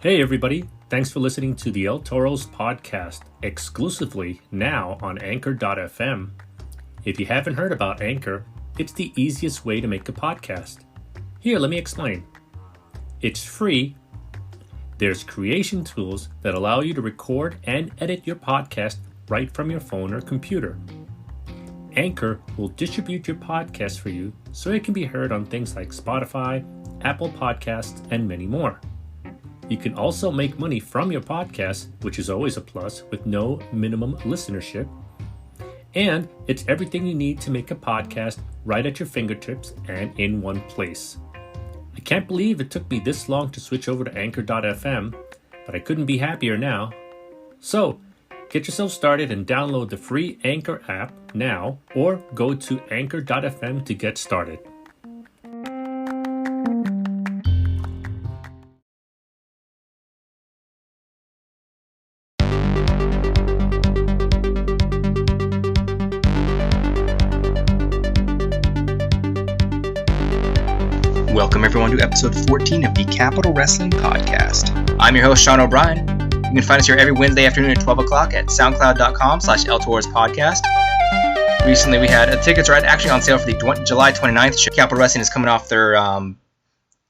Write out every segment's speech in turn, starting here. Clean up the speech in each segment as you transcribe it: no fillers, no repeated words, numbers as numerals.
Hey everybody, thanks for listening to the El Toro's podcast, exclusively now on Anchor.fm. If you haven't heard about Anchor, it's the easiest way to make a podcast. Here, let me explain. It's free. There's creation tools that allow you to record and edit your podcast right from your phone or computer. Anchor will distribute your podcast for you so it can be heard on things like Spotify, Apple Podcasts, and many more. You can also make money from your podcast, which is always a plus, with no minimum listenership. And it's everything you need to make a podcast right at your fingertips and in one place. I can't believe it took me this long to switch over to Anchor.fm, but I couldn't be happier now. So, get yourself started and download the free Anchor app now, or go to Anchor.fm to get started. Welcome everyone to episode 14 of the Capital Wrestling Podcast. I'm your host, Sean O'Brien. You can find us here every Wednesday afternoon at 12 o'clock at soundcloud.com/eltors podcast. Recently we had tickets are actually on sale for the July 29th show. Capital Wrestling is coming off their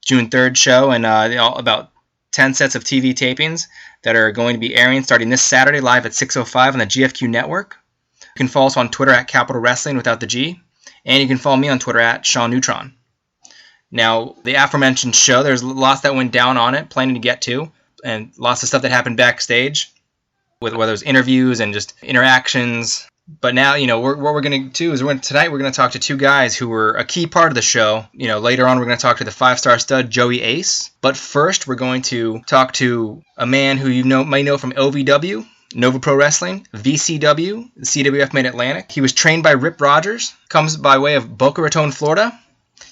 June 3rd show, and about 10 sets of TV tapings that are going to be airing starting this Saturday live at 6:05 on the GFQ network. You can follow us on Twitter at Capital Wrestling without the G, and you can follow me on Twitter at Sean Neutron. Now, the aforementioned show, there's lots that went down on it, plenty to get to, and lots of stuff that happened backstage, with whether it was interviews and just interactions. But now, what we're going to do is tonight we're going to talk to two guys who were a key part of the show. Later on we're going to talk to the 5-star stud Joey Ace. But first we're going to talk to a man who might know from OVW, Nova Pro Wrestling, VCW, the CWF Mid-Atlantic. He was trained by Rip Rogers, comes by way of Boca Raton, Florida.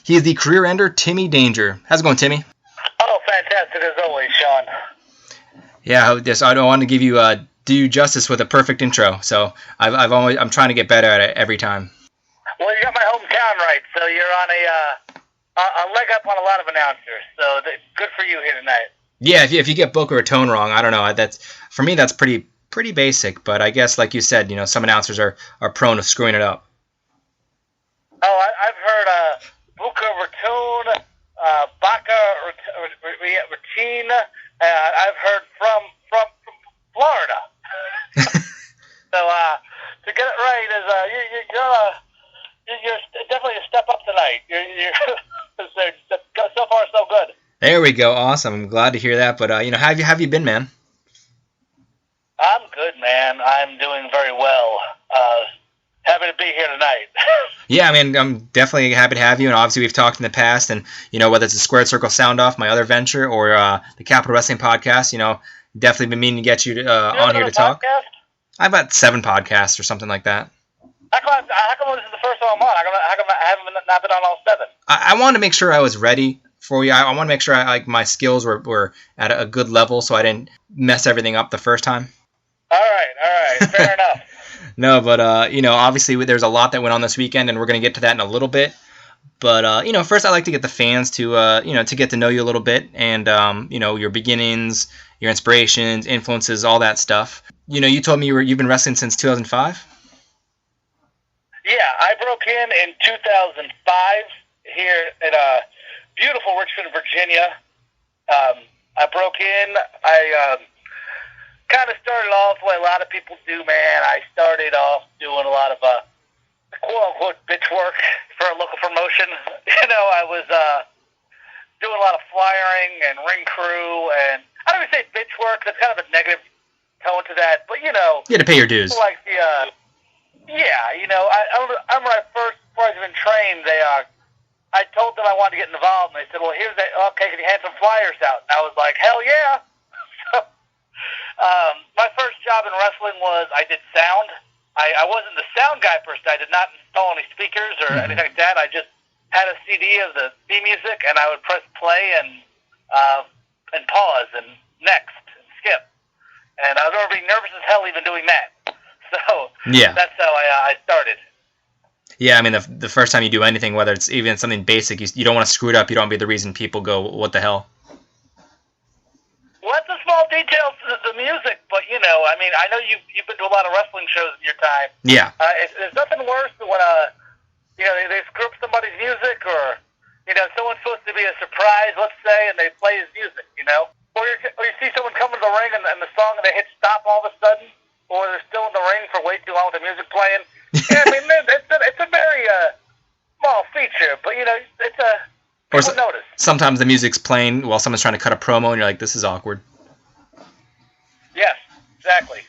He is the career ender, Timmy Danger. How's it going, Timmy? Oh, fantastic as always, Sean. Yeah, I don't want to give you do you justice with a perfect intro, so I'm trying to get better at it every time. Well, you got my hometown right, so you're on a leg up on a lot of announcers. So good for you here tonight. Yeah, if you get Boca Raton wrong, I don't know. For me that's pretty basic, but I guess like you said, some announcers are prone to screwing it up. Oh, I've heard Boca Raton, Baca Raton. I've heard from Florida. So to get it right is you're definitely a step up tonight. You're so far so good. There we go. Awesome. I'm glad to hear that. But how have you been, man? I'm good, man. I'm doing very well. Happy to be here tonight. Yeah, I mean, I'm definitely happy to have you, and obviously we've talked in the past, and, whether it's the Squared Circle Sound Off, my other venture, or the Capital Wrestling Podcast, definitely been meaning to get you on here to talk. Podcast? I have about 7 podcasts or something like that. How come this is the first one I'm on? How come I haven't not been on all 7? I wanted to make sure I was ready for you. I want to make sure my skills were at a good level, so I didn't mess everything up the first time. All right, fair enough. No, but, obviously there's a lot that went on this weekend, and we're going to get to that in a little bit. But, first I'd like to get the fans to get to know you a little bit and, your beginnings, your inspirations, influences, all that stuff. You told me you've been wrestling since 2005? Yeah, I broke in 2005 here at beautiful Richmond, Virginia. I broke in, kind of started off the way a lot of people do, man. I started off doing a lot of quote-unquote bitch work for a local promotion. I was doing a lot of flyering and ring crew, and I don't even say bitch work. That's kind of a negative tone to that, but, You had to pay your dues. Like the, I remember before I was even trained, I told them I wanted to get involved, and they said, well, can you hand some flyers out? And I was like, hell yeah. My first job in wrestling was I did sound. I wasn't the sound guy per se. I did not install any speakers or anything like that. I just had a CD of the theme music, and I would press play and pause and next and skip. And I was already nervous as hell even doing that. So yeah, that's how I started. Yeah, I mean, the first time you do anything, whether it's even something basic, you don't want to screw it up. You don't want to be the reason people go, what the hell? Well, that's the details to the music, but, you know, I mean, I know you've been to a lot of wrestling shows in your time. Yeah. There's nothing worse than when, you know, they screw up somebody's music, or, you know, someone's supposed to be a surprise, let's say, and they play his music, you know? Or you see someone come to the ring and the song, and they hit stop all of a sudden, or they're still in the ring for way too long with the music playing. Yeah, I mean, it's a very small feature, but, you know, it's a... People notice. Sometimes the music's playing while someone's trying to cut a promo, and you're like, this is awkward. Yes, exactly.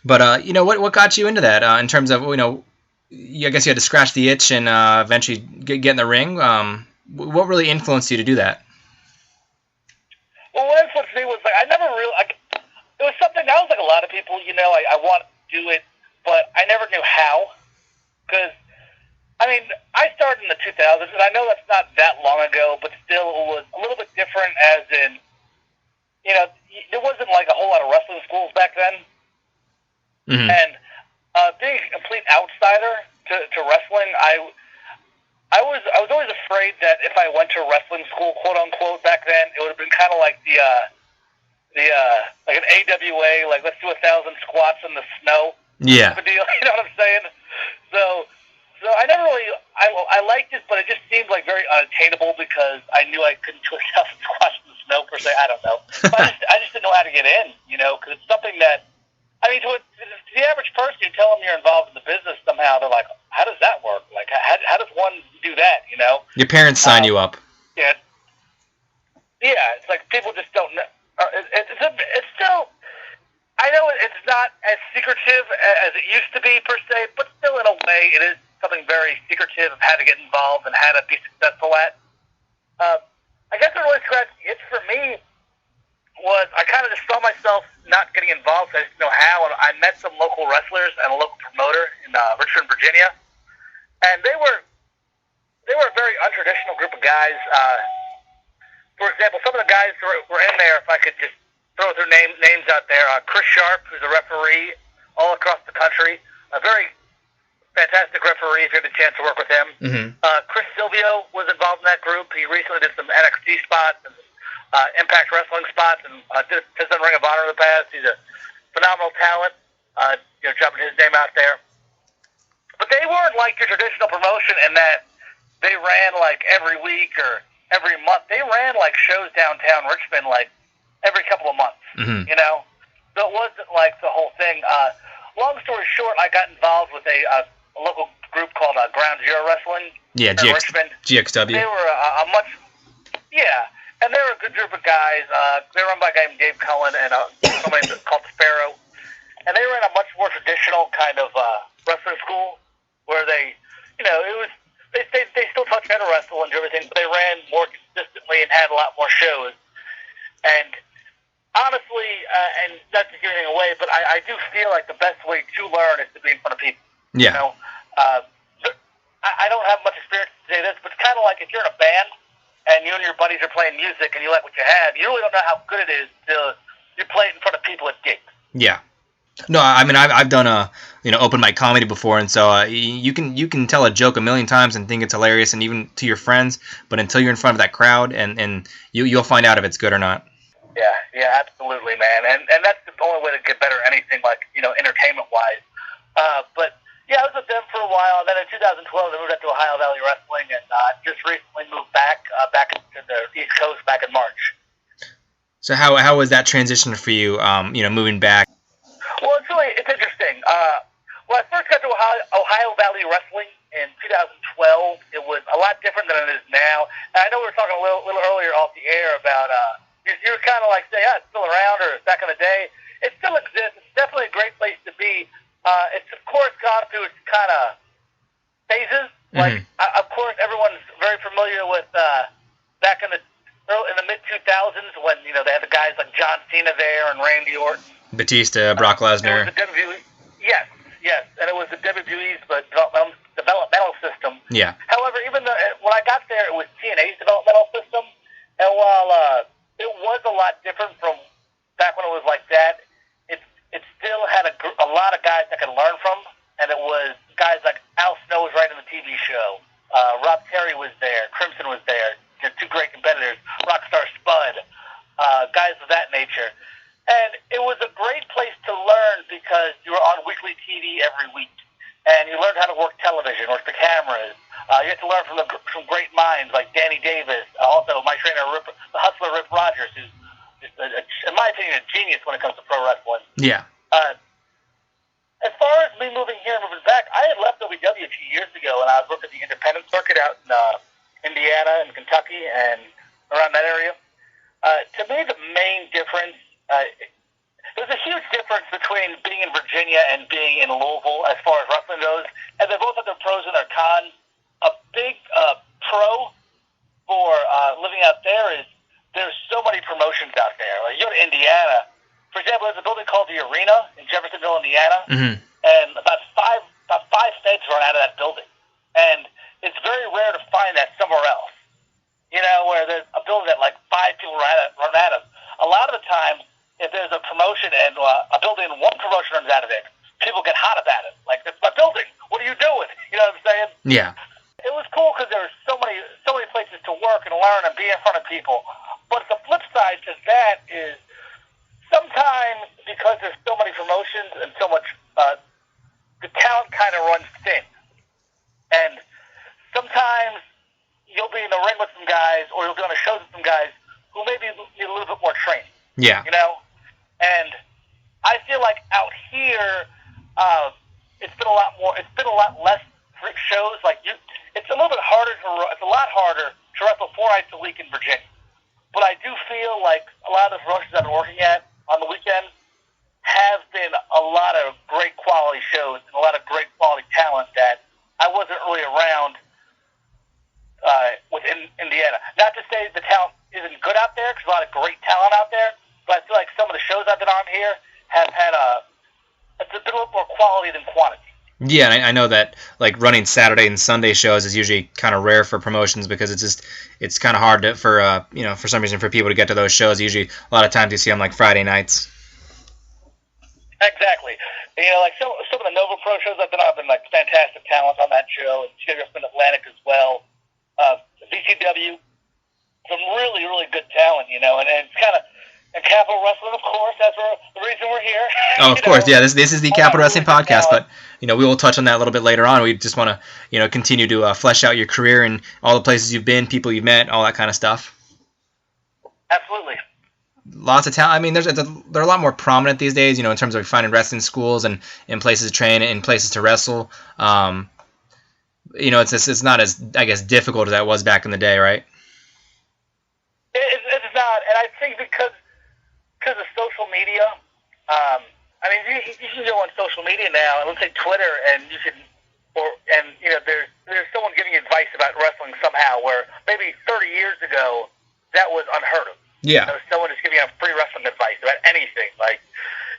But, you know, what got you into that in terms of, you know, I guess you had to scratch the itch and eventually get in the ring. What really influenced you to do that? Well, what influenced me was, like, I never really... it was something, I was like a lot of people, you know, I wanted to do it, but I never knew how. Because, I mean, I started in the 2000s, and I know that's not that long ago, but still it was a little bit different, as in, you know, there wasn't like a whole lot of wrestling schools back then. Mm-hmm. And being a complete outsider to wrestling, I was always afraid that if I went to wrestling school, quote unquote, back then, it would have been kind of like the like an AWA, like let's do 1,000 squats in the snow. Yeah. Deal, you know what I'm saying? So I never really, I liked it, but it just seemed like very unattainable because I knew I couldn't do 1,000 squats in the snow per se. I don't know. But I just didn't know how to get in, you know, because it's something that, I mean, to the average person, you tell them you're involved in the business somehow, they're like, how does that work? Like, how does one do that, you know? Your parents sign you up. Yeah. Yeah, it's like people just don't know. It's still, I know it's not as secretive as it used to be per se, but still in a way it is something very secretive of how to get involved and how to be successful at. I guess what really scratched the itch for me was I kind of just saw myself not getting involved, so I didn't know how, and I met some local wrestlers and a local promoter in Richmond, Virginia, and they were a very untraditional group of guys. For example, some of the guys were in there, if I could just throw their names out there, Chris Sharp, who's a referee all across the country, a very fantastic referee if you had the chance to work with him. Mm-hmm. Chris Silvio was involved in that group. He recently did some NXT spots and Impact Wrestling spots, and has done Ring of Honor in the past. He's a phenomenal talent, you know, jumping his name out there. But they weren't like your traditional promotion in that they ran like every week or every month. They ran like shows downtown Richmond like every couple of months, Mm-hmm. you know? So it wasn't like the whole thing. Long story short, I got involved with a local group called Ground Zero Wrestling in Richmond. GXW. They were a much, yeah, and they were a good group of guys. They were run by a guy named Dave Cullen and somebody called Sparrow. And they ran a much more traditional kind of wrestling school where they, you know, it was, they still taught you how to wrestle and everything, but they ran more consistently and had a lot more shows. And honestly, and not to give anything away, but I do feel like the best way to learn is to be in front of people. Yeah. You know, I don't have much experience to say this, but it's kind of like if you're in a band and you and your buddies are playing music and you like what you have, you really don't know how good it is till you play it in front of people at gigs. Yeah. No, I mean I've done open mic comedy before, and so you can tell a joke a million times and think it's hilarious, and even to your friends, but until you're in front of that crowd, and you'll find out if it's good or not. Yeah, absolutely, man, and that's the only way to get better at anything, like, you know, entertainment wise. But yeah, I was with them for a while, and then in 2012 I moved up to Ohio Valley Wrestling, and just recently moved back to the East Coast back in March. So how was that transition for you? Moving back. Well, it's interesting. When I first got to Ohio Valley Wrestling in 2012, it was a lot different than it is now. And I know we were talking a little earlier off the air about you were kind of like saying, yeah, it's still around, or back in the day. It still exists. It's definitely a great place to be. It's of course gone through its kind of phases. Mm-hmm. Like, of course, everyone's very familiar with back in the mid 2000s when, you know, they had the guys like John Cena there and Randy Orton. Batista, Brock Lesnar. Yes, and it was the WWE's developmental system. Yeah. However, even when I got there, it was TNA's developmental system, and while it was a lot different from back when it was like that, it still had a lot of guys that could learn from, and it was guys like Al Snow was right in the TV show. Rob Terry was there. Crimson was there. They're two great competitors. Rockstar Spud. Guys of that nature. were on weekly TV every week, and you learned how to work television, work the cameras. You had to learn from great minds like Danny Davis. Also, my trainer, the hustler Rip Rogers, who's just, in my opinion, a genius when it comes to pro wrestling. Yeah. As far as me moving here and moving back, I had left OVW a few years ago, and I was working the independent circuit out in Indiana and Kentucky and around that area. To me, the main difference, there's a huge difference between being in Virginia and being in Louisville as far as wrestling goes, and they both have their pros and their cons. A big pro for living out there is there's so many promotions out there. Like, you go to Indiana, for example, there's a building called the Arena in Jeffersonville, Indiana, and about five feds run out of that building. And it's very rare to find that somewhere else. You know, where there's a building that like 5 people run out of. A lot of the time, if there's a promotion and a building, one promotion runs out of it, people get hot about it. Like, that's my building. What are you doing? You know what I'm saying? Yeah. It was cool because there were so many places to work and learn and be in front of people. But the flip side to that is sometimes because there's so many promotions and so much, the talent kind of runs thin. And sometimes you'll be in the ring with some guys, or you'll be on a show with some guys who maybe need a little bit more training. Yeah. You know? And I feel like out here, it's been a lot less shows. Like, it's a little bit harder it's a lot harder to wrestle 4 nights a week in Virginia. But I do feel like a lot of the promotions I've been working at on the weekend have been a lot of great quality shows and a lot of great quality talent that I wasn't really around within Indiana. Not to say the talent isn't good out there, because a lot of great talent out there, but I feel like some of the shows I've been on here have had it's a bit more quality than quantity. Yeah, and I know that like running Saturday and Sunday shows is usually kind of rare for promotions because it's kind of hard for some reason for people to get to those shows. Usually, a lot of times you see them like Friday nights. Exactly. You know, like some of the Nova Pro shows I've been on have been like fantastic talent on that show. And TW's been Atlantic as well. VCW, some really, really good talent, you know, and it's kind of. And Capital Wrestling, of course, that's the reason we're here. Oh, of course, yeah. This is the Capital Wrestling Podcast, but we will touch on that a little bit later on. We just want to continue to flesh out your career and all the places you've been, people you've met, all that kind of stuff. Absolutely. Lots of talent. I mean, they're a lot more prominent these days, in terms of finding wrestling schools and places to train and places to wrestle. It's not as, I guess, difficult as that was back in the day, right? It's not, and I think because of social media, I mean, you can go on social media now, and let's say Twitter, and you can, there's someone giving advice about wrestling somehow, where maybe 30 years ago that was unheard of. Yeah. Someone is giving out free wrestling advice about anything, like,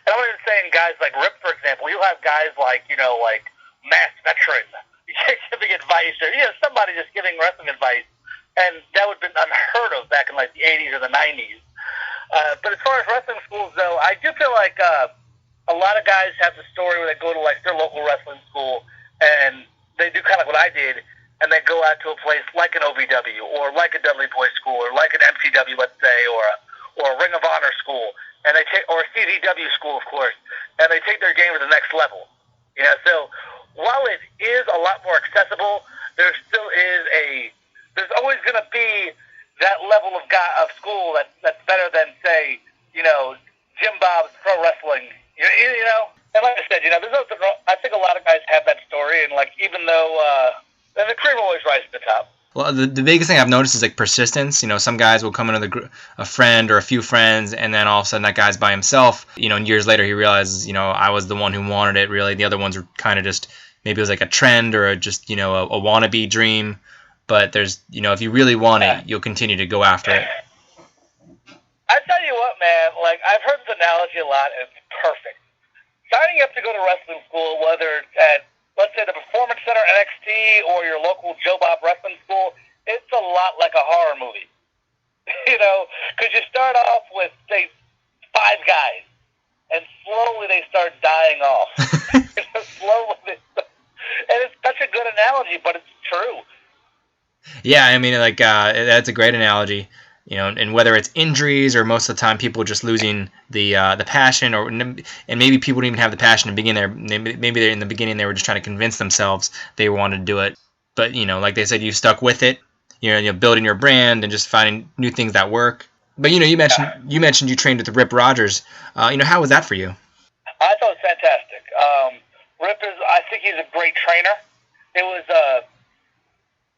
and I'm even saying guys like Rip, for example. You'll have guys like Mass Veteran giving advice, or somebody just giving wrestling advice, and that would have been unheard of back in like the 80s or the 90s. But as far as wrestling schools, though, I do feel like a lot of guys have the story where they go to like their local wrestling school and they do kind of what I did, and they go out to a place like an OVW or like a Dudley Boy school or like an MCW, let's say, or a Ring of Honor school, and or a CZW school, of course, and they take their game to the next level. So while it is a lot more accessible, there still is there's always going to be that level of school that's better than, say, Jim Bob's Pro Wrestling, And like I said, I think a lot of guys have that story, and like even though the cream always rises to the top. Well, the biggest thing I've noticed is like persistence. Some guys will come into a friend or a few friends, and then all of a sudden that guy's by himself. And years later he realizes, I was the one who wanted it. Really, the other ones were kind of just maybe it was like a trend or a wannabe dream. But there's, if you really want it, you'll continue to go after it. I tell you what, man, like, I've heard this analogy a lot, and it's perfect. Signing up to go to wrestling school, whether it's at, let's say, the Performance Center NXT or your local Joe Bob Wrestling School, it's a lot like a horror movie. Because you start off with, say, 5 guys, and slowly they start dying off. Slowly. And it's such a good analogy, but it's true. Yeah, I mean, that's a great analogy. and whether it's injuries or most of the time people just losing the passion, and maybe people didn't even have the passion to begin there. Maybe they're in the beginning they were just trying to convince themselves they wanted to do it. But like they said, you stuck with it. Building your brand and just finding new things that work. But you mentioned you trained with Rip Rogers. How was that for you? I thought it was fantastic. Rip I think he's a great trainer. It was,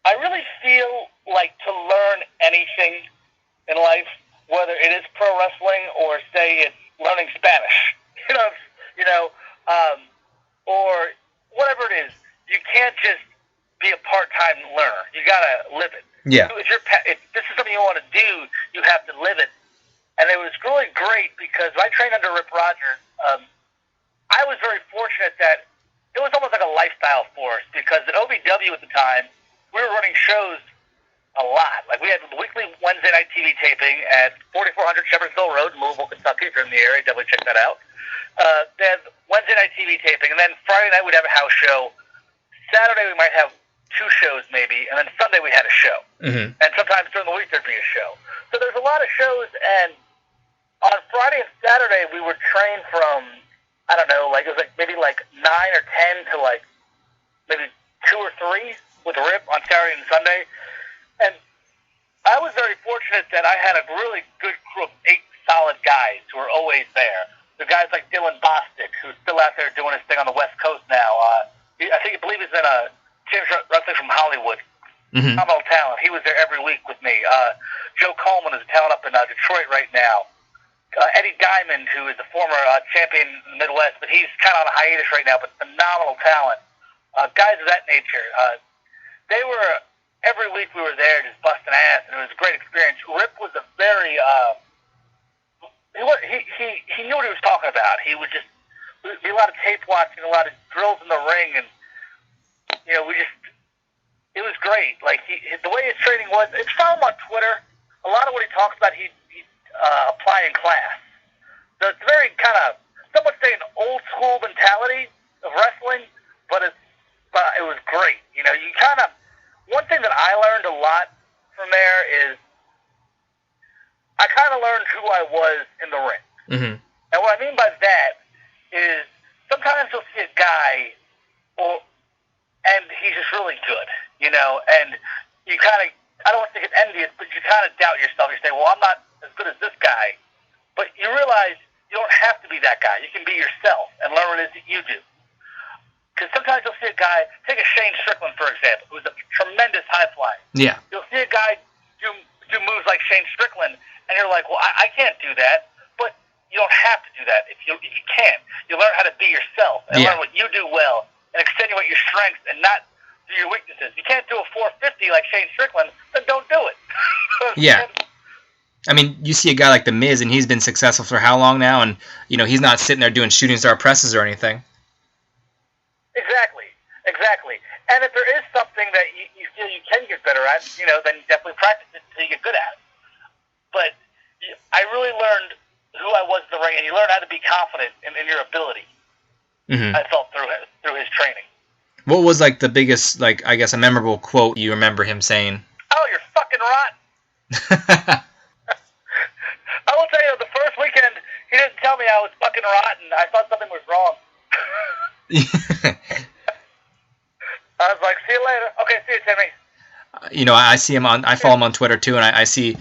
I really feel like to learn anything in life, whether it is pro wrestling or say it's learning Spanish, or whatever it is, you can't just be a part-time learner. You gotta live it. Yeah. If this is something you want to do, you have to live it. And it was really great because I trained under Rip Rogers. I was very fortunate that it was almost like a lifestyle for us because at OVW at the time, we were running shows a lot. Like we had weekly Wednesday night TV taping at 4400 Shepherdsville Road in Louisville, Kentucky. If you're in the area, definitely check that out. They had Wednesday night TV taping, and then Friday night we'd have a house show. Saturday we might have 2 shows maybe, and then Sunday we had a show. Mm-hmm. And sometimes during the week there'd be a show. So there's a lot of shows, and on Friday and Saturday we would train from, I don't know, it was maybe 9 or 10 to maybe 2 or 3 with Rip on Saturday and Sunday. And I was very fortunate that I had a really good crew of 8 solid guys who were always there. The guys like Dylan Bostic, who's still out there doing his thing on the West Coast now. I believe he's in James Wrestling from Hollywood. Mm-hmm. Phenomenal talent. He was there every week with me. Joe Coleman is a talent up in Detroit right now. Eddie Diamond, who is a former champion in the Midwest, but he's kind of on a hiatus right now, but phenomenal talent. Guys of that nature. They were, every week we were there just busting ass, and it was a great experience. Rip was a very, he knew what he was talking about. He would just, there'd be a lot of tape watching, a lot of drills in the ring, and, it was great. The way his training was, it's found on Twitter. A lot of what he talks about, he'd apply in class. So it's very kind of, some would say an old school mentality of wrestling, but it was great. You kind of, one thing that I learned a lot from there is I kind of learned who I was in the ring. Mm-hmm. And what I mean by that is sometimes you'll see a guy, and he's just really good, and you kind of, I don't want to think it's envious, but you kind of doubt yourself. You say, well, I'm not as good as this guy. But you realize you don't have to be that guy. You can be yourself and learn what it is that you do. Because sometimes you'll see a guy, take a Shane Strickland, for example, who's a tremendous high flyer. Yeah. You'll see a guy do moves like Shane Strickland, and you're like, well, I can't do that. But you don't have to do that if you can't. You learn how to be yourself and learn what you do well and extenuate your strengths and not do your weaknesses. You can't do a 450 like Shane Strickland, then don't do it. Yeah. I mean, you see a guy like The Miz, and he's been successful for how long now? And, he's not sitting there doing shooting star presses or anything. Exactly. And if there is something that you feel you can get better at, then definitely practice it until you get good at it. But I really learned who I was in the ring, and you learn how to be confident in your ability. Mm-hmm. I felt through his training. What was, the biggest, I guess, a memorable quote you remember him saying? Oh, you're fucking rotten. I will tell you, the first weekend, he didn't tell me I was fucking rotten. I thought something was wrong. I was like, see you later. Okay, see you, Timmy. I see him I follow him on Twitter too, and I see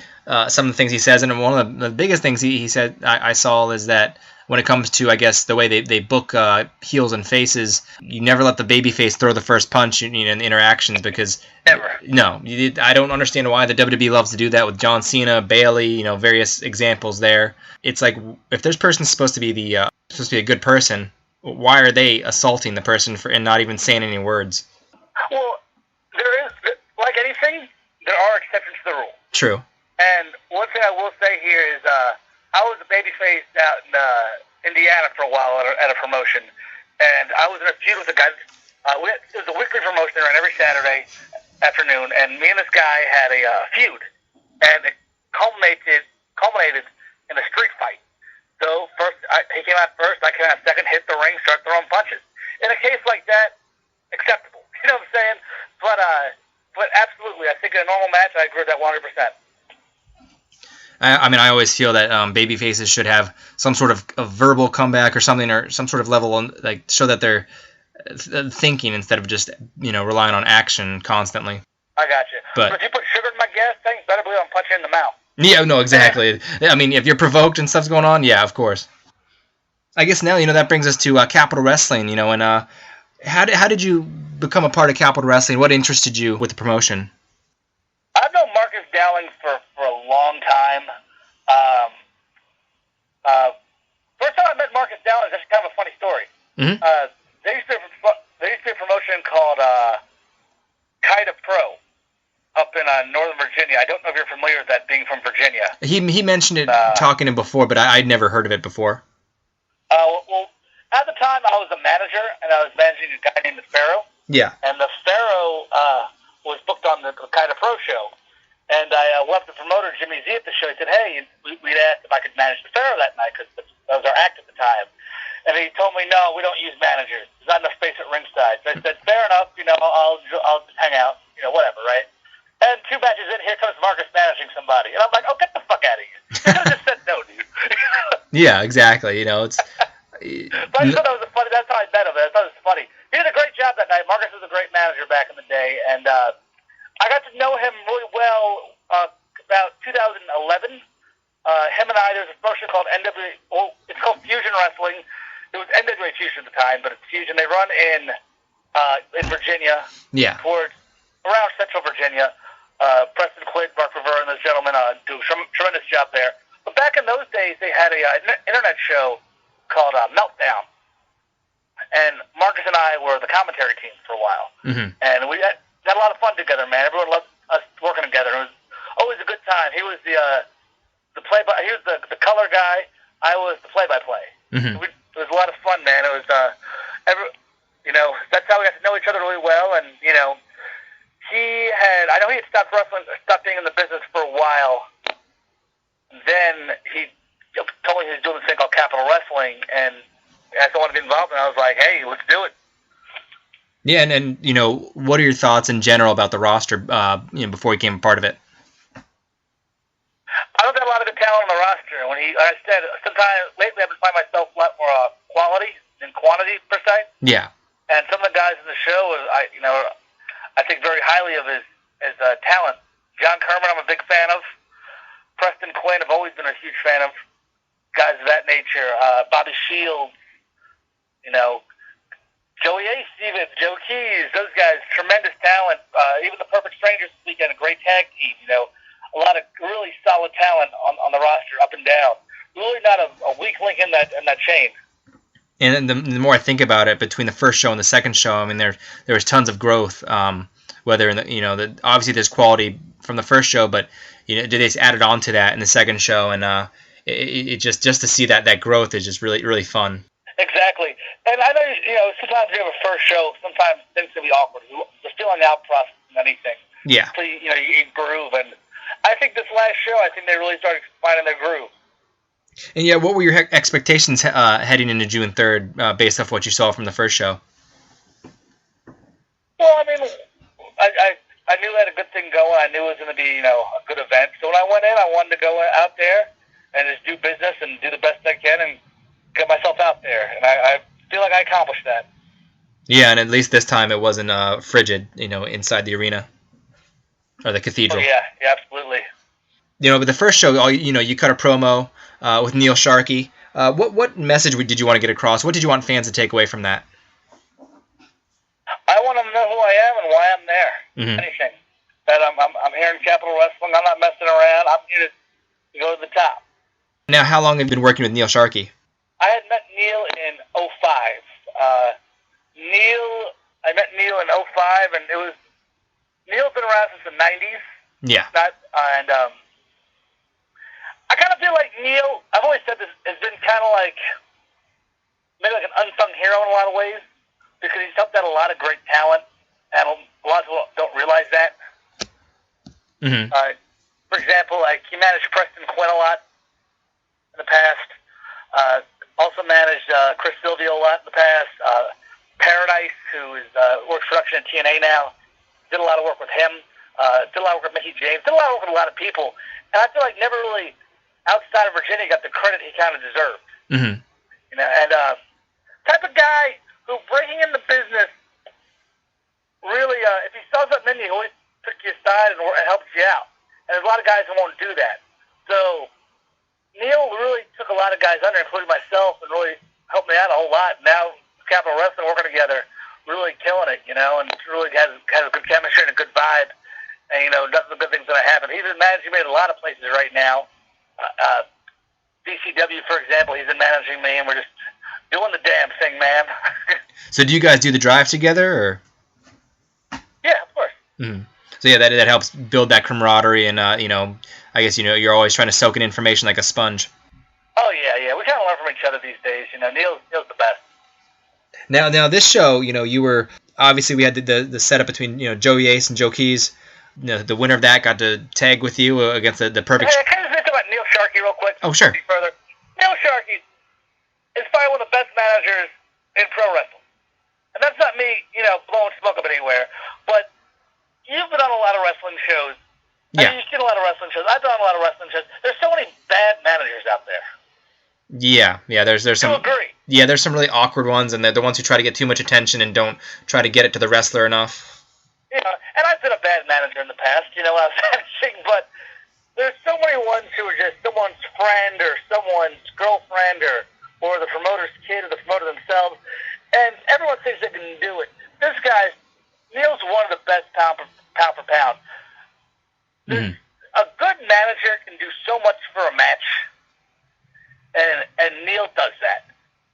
some of the things he says. And one of the biggest things he said I saw is that when it comes to, I guess, the way they book heels and faces, you never let the babyface throw the first punch in interactions because never. No, I don't understand why the WWE loves to do that with John Cena, Bayley, various examples there. It's like if this person's supposed to be a good person, why are they assaulting the person and not even saying any words? Well, there is, like anything, there are exceptions to the rule. True. And one thing I will say here is I was a babyface out in Indiana for a while at a promotion, and I was in a feud with a guy. It was a weekly promotion that ran every Saturday afternoon, and me and this guy had a feud, and it culminated in a street fight. So he came out first, I came out second, hit the ring, started throwing punches. In a case like that, acceptable. You know what I'm saying? But absolutely, I think in a normal match, I agree with that 100%. I mean, I always feel that baby faces should have some sort of a verbal comeback or something, or some sort of level, like show that they're thinking instead of just relying on action constantly. I got you. But if you put sugar in my gas tank, better believe I'm punching you in the mouth. Yeah, no, exactly. I mean, if you're provoked and stuff's going on, yeah, of course. I guess now that brings us to Capital Wrestling. And how did you become a part of Capital Wrestling? What interested you with the promotion? I've known Marcus Dowling for a long time. First time I met Marcus Dowling is actually kind of a funny story. Mm-hmm. There used to be a promotion called Kaida Pro up in Northern Virginia. I don't know if you're familiar with that, being from Virginia. He mentioned it talking to him before, but I'd never heard of it before. Well, at the time I was a manager, and I was managing a guy named the Pharaoh. Yeah. And the Pharaoh was booked on the Kaida Pro show. And I left the promoter, Jimmy Z, at the show. He said, hey, we'd asked if I could manage the Pharaoh that night, because that was our act at the time. And he told me, no, we don't use managers. There's not enough space at ringside. So I said, fair enough, I'll just hang out, whatever, right? And 2 matches in, here comes Marcus managing somebody. And I'm like, oh, get the fuck out of here. You could have just said no, dude. Yeah, exactly. It's... But I thought that was funny. That's how I met him. I thought it was funny. He did a great job that night. Marcus was a great manager back in the day. And I got to know him really well about 2011. Him and I, there's a promotion called it's called Fusion Wrestling. It was NWA Fusion at the time, but it's Fusion. They run in Virginia. Yeah. Towards around Central Virginia. Preston Quinn, Mark Rivera, and those gentlemen do a tremendous job there. But back in those days, they had an internet show called Meltdown. And Marcus and I were the commentary team for a while. Mm-hmm. And we had a lot of fun together, man. Everyone loved us working together. It was always a good time. He was he was the color guy. I was the play-by-play. Mm-hmm. It was a lot of fun, man. It was that's how we got to know each other really well. And I know he had stopped wrestling, stopped being in the business for a while. Then he told me he was doing this thing called Capital Wrestling, and I wanted to be involved, and I was like, hey, let's do it. Yeah, and what are your thoughts in general about the roster, before he became a part of it? I don't got a lot of good talent on the roster. Like I said, sometimes lately I've been finding myself a lot more quality than quantity, per se. Yeah. And some of the guys in the show, I think very highly of his talent. John Kerman, I'm a big fan of. Preston Quinn, I've always been a huge fan of. Guys of that nature. Bobby Shields, Joey Ace, even Joe Keys, those guys, tremendous talent. Even the Perfect Strangers this weekend, a great tag team. A lot of really solid talent on the roster, up and down. Really not a weak link in that chain. And the more I think about it, between the first show and the second show, I mean, there was tons of growth. Whether in the obviously there's quality from the first show, but they just added on to that in the second show, and it just to see that growth is just really really fun. Exactly, and I know sometimes you have a first show, sometimes things can be awkward. The feeling out process and anything. Yeah. So you groove, and I think this last show, I think they really started finding their groove. And yeah, what were your expectations heading into June 3rd, based off what you saw from the first show? Well, I mean, I knew I had a good thing going. I knew it was going to be, a good event. So when I went in, I wanted to go out there and just do business and do the best I can and get myself out there. And I feel like I accomplished that. Yeah, and at least this time it wasn't frigid, inside the arena or the Cathedral. Oh, yeah, absolutely. But the first show, you cut a promo with Neil Sharkey. What message did you want to get across? What did you want fans to take away from that? I want them to know who I am and why I'm there. Mm-hmm. Anything. That I'm here in Capital Wrestling. I'm not messing around. I'm here to go to the top. Now, how long have you been working with Neil Sharkey? I had met Neil in 2005. I met Neil in 2005, and Neil's been around since the 90s. Yeah. I kind of feel like Neil, I've always said this, has been kind of like, maybe like an unsung hero in a lot of ways, because he's helped out a lot of great talent, and a lot of people don't realize that. Mm-hmm. For example, he managed Preston Quinn a lot in the past. Also managed Chris Silvio a lot in the past. Paradise, who works production at TNA now, did a lot of work with him. Did a lot of work with Mickey James. Did a lot of work with a lot of people. And I feel like never really outside of Virginia got the credit he kind of deserved. Mm-hmm. You know, and type of guy who breaking in the business really, if he saw something in you, he always took you aside and helps you out. And there's a lot of guys who won't do that. So Neil really took a lot of guys under, including myself, and really helped me out a whole lot. Now Capital Wrestling working together, really killing it, you know, and really has a good chemistry and a good vibe. And, you know, nothing but good things going to happen. He's been managing me at a lot of places right now. DCW, for example, he's been managing me, and we're just doing the damn thing, man. So do you guys do the drive together, or? Yeah, of course. Mm-hmm. So yeah, that helps build that camaraderie, and you know, I guess, you know, you're always trying to soak in information like a sponge. Oh yeah, we kind of learn from each other these days. You know, Neil's the best. Now this show, you know, you were obviously, we had the setup between, you know, Joey Ace and Joe Keys. You know, the winner of that got to tag with you against the perfect. Hey, can I just talk about Neil Sharkey real quick? Oh, sure. Further, Neil Sharkey is probably one of the best managers in pro wrestling, and that's not me, you know, blowing smoke up anywhere. But you've been on a lot of wrestling shows. Yeah. I mean, you've seen a lot of wrestling shows. I've done a lot of wrestling shows. There's so many bad managers out there. Yeah. There's some. You agree? Yeah, there's some really awkward ones, and they're the ones who try to get too much attention and don't try to get it to the wrestler enough. You know, and I've been a bad manager in the past, you know, when I was managing, but there's so many ones who are just someone's friend or someone's girlfriend or the promoter's kid or the promoter themselves, and everyone thinks they can do it. This guy, Neil's one of the best pound for pound. Mm-hmm. A good manager can do so much for a match, and Neil does that.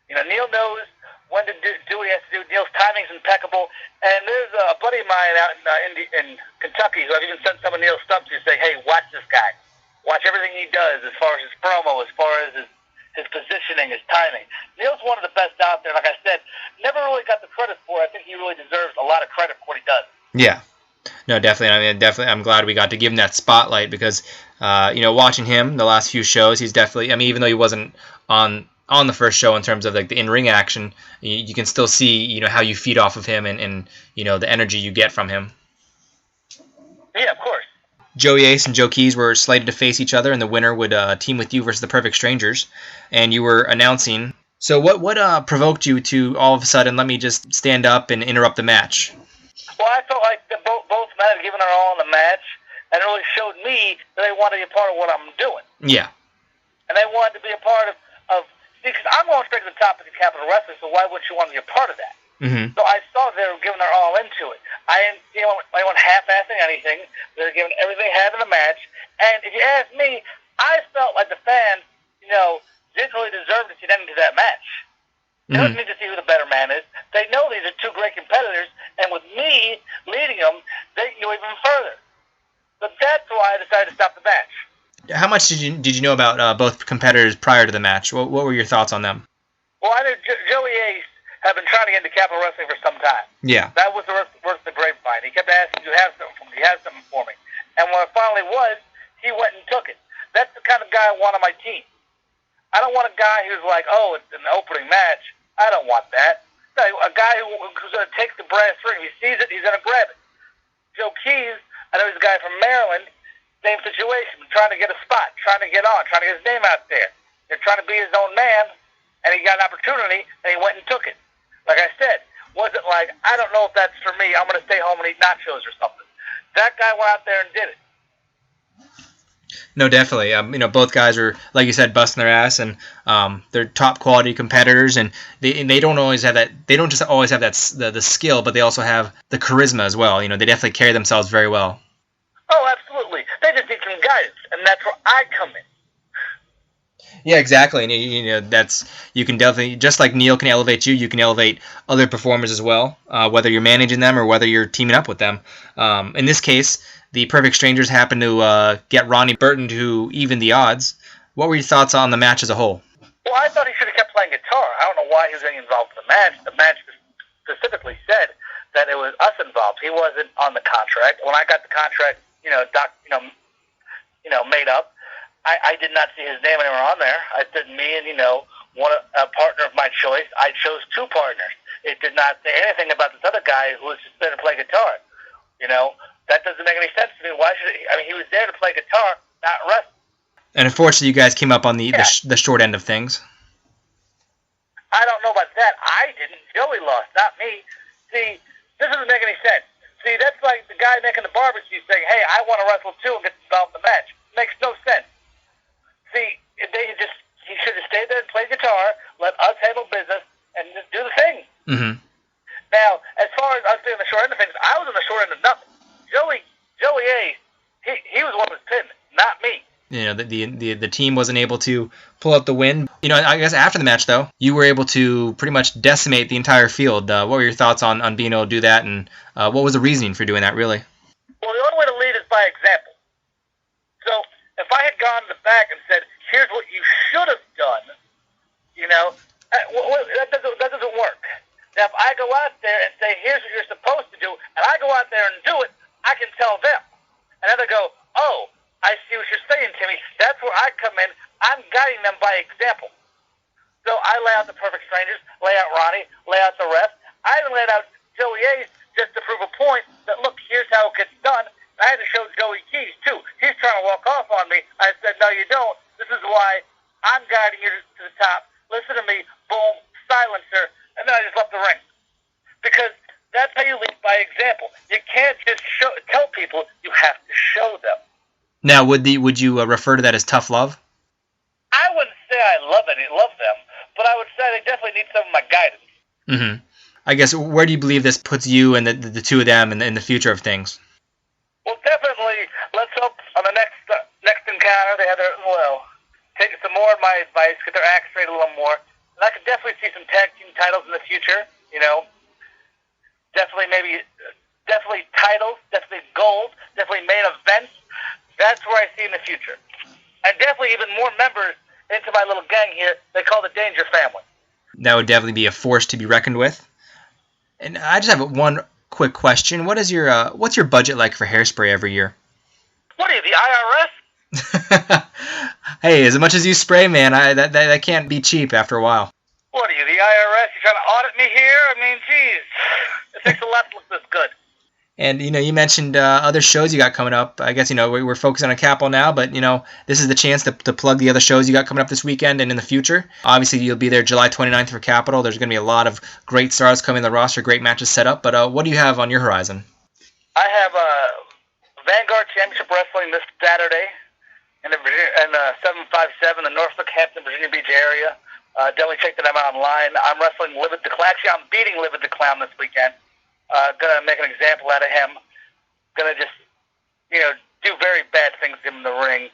You know, Neil knows when to do what he has to do. Neil's timing's impeccable. And there's a buddy of mine out in Kentucky who I've even sent some of Neil's stuff to say, hey, watch this guy. Watch everything he does as far as his promo, as far as his positioning, his timing. Neil's one of the best out there. Like I said, never really got the credit for it. I think he really deserves a lot of credit for what he does. Yeah. No, definitely. I mean, definitely. I'm glad we got to give him that spotlight because, you know, watching him the last few shows, he's definitely. I mean, even though he wasn't on the first show in terms of like the in-ring action, you can still see, you know, how you feed off of him and you know, the energy you get from him. Yeah, of course. Joey Ace and Joe Keys were slated to face each other, and the winner would team with you versus the Perfect Strangers, and you were announcing. So what provoked you to all of a sudden let me just stand up and interrupt the match? Well, I felt like both men had given their all in the match, and it really showed me that they wanted to be a part of what I'm doing. Yeah. And they wanted to be a part of because I'm going straight to the top of the Capital Wrestling, so why wouldn't you want to be a part of that? Mm-hmm. So I saw they were giving their all into it. I didn't anyone half-assing anything. They were giving everything they had in the match. And if you ask me, I felt like the fans, you know, didn't really deserve to get into that match. They don't need to see who the better man is. They know these are two great competitors, and with me leading them, they can go even further. So that's why I decided to stop the match. How much did you know about both competitors prior to the match? What were your thoughts on them? Well, I knew Joey Ace had been trying to get into Capital Wrestling for some time. Yeah. That was the worst of the grapevine. He kept asking, "Do you have something for me? Do you have something for me?" And when it finally was, he went and took it. That's the kind of guy I want on my team. I don't want a guy who's like, "Oh, it's an opening match." I don't want that. No, a guy who's going to take the brass ring. He sees it, he's going to grab it. Joe Keys, I know he's a guy from Maryland. Same situation, trying to get a spot, trying to get on, trying to get his name out there. They're trying to be his own man, and he got an opportunity, and he went and took it. Like I said, wasn't like, I don't know if that's for me, I'm going to stay home and eat nachos or something. That guy went out there and did it. No, definitely. You know, both guys are, like you said, busting their ass, and they're top quality competitors, and they don't always have that. They don't just always have that the skill, but they also have the charisma as well. You know, they definitely carry themselves very well. Oh, absolutely. They just need some guidance, and that's where I come in. Yeah, exactly. And you know, that's, you can definitely, just like Neil can elevate you, you can elevate other performers as well, whether you're managing them or whether you're teaming up with them. In this case, the Perfect Strangers happened to get Ronnie Burton to even the odds. What were your thoughts on the match as a whole? Well, I thought he should have kept playing guitar. I don't know why he was getting involved in the match. The match specifically said that it was us involved. He wasn't on the contract. When I got the contract, made up, I did not see his name anywhere on there. I said me and, a partner of my choice. I chose two partners. It did not say anything about this other guy who was just there to play guitar. That doesn't make any sense to me. Why should he was there to play guitar, not wrestle. And unfortunately, you guys came up on the short end of things. I don't know about that. I didn't. Joey lost, not me. See, this doesn't make any sense. See, that's like the guy making the barbecue saying, hey, I want to wrestle too and get involved in the match. Makes no sense. See, he should have stayed there and played guitar, let us handle business, and just do the thing. Mm-hmm. Now, as far as us being the short end of things, I was on the short end of nothing. Joey A, he was the one who was pinned, not me. You know, the team wasn't able to pull out the win. You know, I guess after the match, though, you were able to pretty much decimate the entire field. What were your thoughts on being able to do that, and what was the reasoning for doing that, really? Well, the only way to lead is by example. So, if I had gone to the back and said, here's what you should have done, you know, that doesn't work. Now, if I go out there and say, here's what you're supposed to do, and I go out there and do it, I can tell them. And then they go, oh, I see what you're saying, Timmy. That's where I come in. I'm guiding them by example. So I lay out the Perfect Strangers, lay out Ronnie, lay out the rest. I even laid out Joey A's just to prove a point that, look, here's how it gets done. And I had to show Joey Keys, too. He's trying to walk off on me. I said, no, you don't. This is why I'm guiding you to the top. Listen to me. Boom. Silencer. And then I just left the ring. Because that's how you lead by example. You can't just tell people. You have to show them. Now, would you refer to that as tough love? I wouldn't say I love them, but I would say they definitely need some of my guidance. Mm-hmm. I guess, where do you believe this puts you and the two of them in the future of things? Well, definitely, let's hope on the next encounter they have take some more of my advice, get their act straight a little more. And I could definitely see some tag team titles in the future, you know. Definitely titles, definitely gold, definitely main events. That's where I see in the future. And definitely even more members into my little gang here they call the Danger family. That would definitely be a force to be reckoned with. And I just have one quick question. What's your budget like for hairspray every year? What are you, the IRS? Hey, as much as you spray, man, that can't be cheap after a while. What are you, the IRS? You trying to audit me here? I mean, geez. It takes a lot to look this good. And, you know, you mentioned other shows you got coming up. I guess, you know, we're focusing on Capital now, but, you know, this is the chance to plug the other shows you got coming up this weekend and in the future. Obviously, you'll be there July 29th for Capital. There's going to be a lot of great stars coming to the roster, great matches set up. But what do you have on your horizon? I have Vanguard Championship Wrestling this Saturday in the 757, the Norfolk, Hampton, Virginia Beach area. Definitely check that out online. I'm wrestling Livid the Clown. Actually, I'm beating Livid the Clown this weekend. Gonna make an example out of him. Gonna just, you know, do very bad things to him in the ring.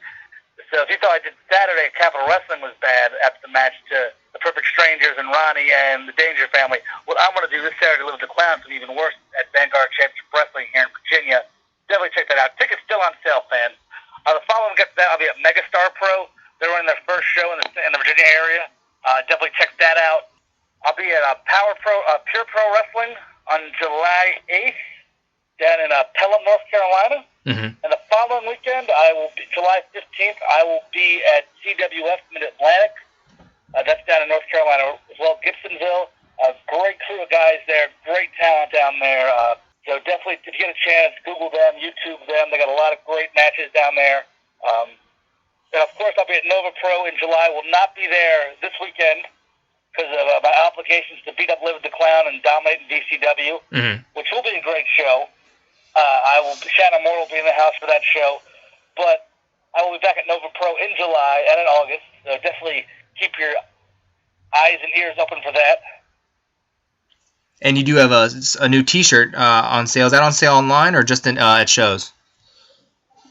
So if you thought I did Saturday at Capital Wrestling was bad after the match to the Perfect Strangers and Ronnie and the Danger family, what I'm gonna do this Saturday, Live the Clown, is even worse at Vanguard Championship Wrestling here in Virginia. Definitely check that out. Tickets still on sale, fans. The following week after that, I'll be at Megastar Pro. They're running their first show in the Virginia area. Definitely check that out. I'll be at Pure Pro Wrestling on July 8th down in Pelham, North Carolina. Mm-hmm. And the following weekend, July 15th, I will be at CWF Mid-Atlantic. That's down in North Carolina as well, Gibsonville. Great crew of guys there, great talent down there. So definitely, if you get a chance, Google them, YouTube them. They got a lot of great matches down there. And of course, I'll be at Nova Pro in July. Will not be there this weekend because of my obligations to beat up Live the Clown and dominate in DCW, which will be a great show. Shannon Moore will be in the house for that show. But I will be back at Nova Pro in July and in August. So definitely keep your eyes and ears open for that. And you do have a new T-shirt on sale. Is that on sale online or just at shows?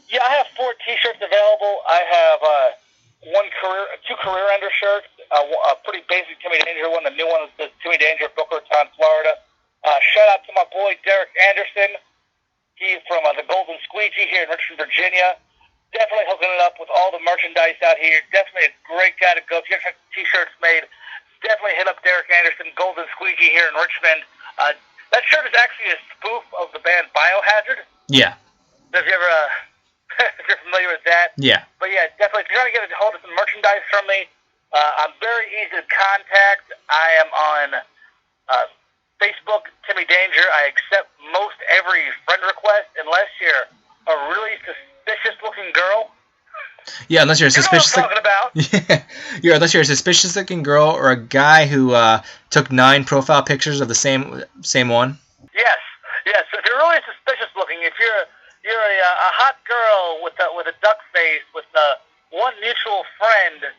Yeah, I have 4 T-shirts available. I have two career ender shirts. A pretty basic Timmy Danger one. The new one is the Timmy Danger, Boca Raton, Florida. Shout out to my boy Derek Anderson. He's from the Golden Squeegee here in Richmond, Virginia. Definitely hooking it up with all the merchandise out here. Definitely a great guy to go. If you have T-shirts made, definitely hit up Derek Anderson, Golden Squeegee here in Richmond. That shirt is actually a spoof of the band Biohazard. Yeah. So if you ever, if you're familiar with that. Yeah. But yeah, definitely. If you're trying to get a hold of some merchandise from me, I'm very easy to contact. I am on Facebook, Timmy Danger. I accept most every friend request unless you're a really suspicious-looking girl. Yeah, unless you're a suspicious. You know what I'm talking about. Yeah, unless you're a suspicious-looking girl or a guy who took 9 profile pictures of the same one. Yes. If you're really suspicious looking, if you're a hot girl with a duck face with one mutual friend,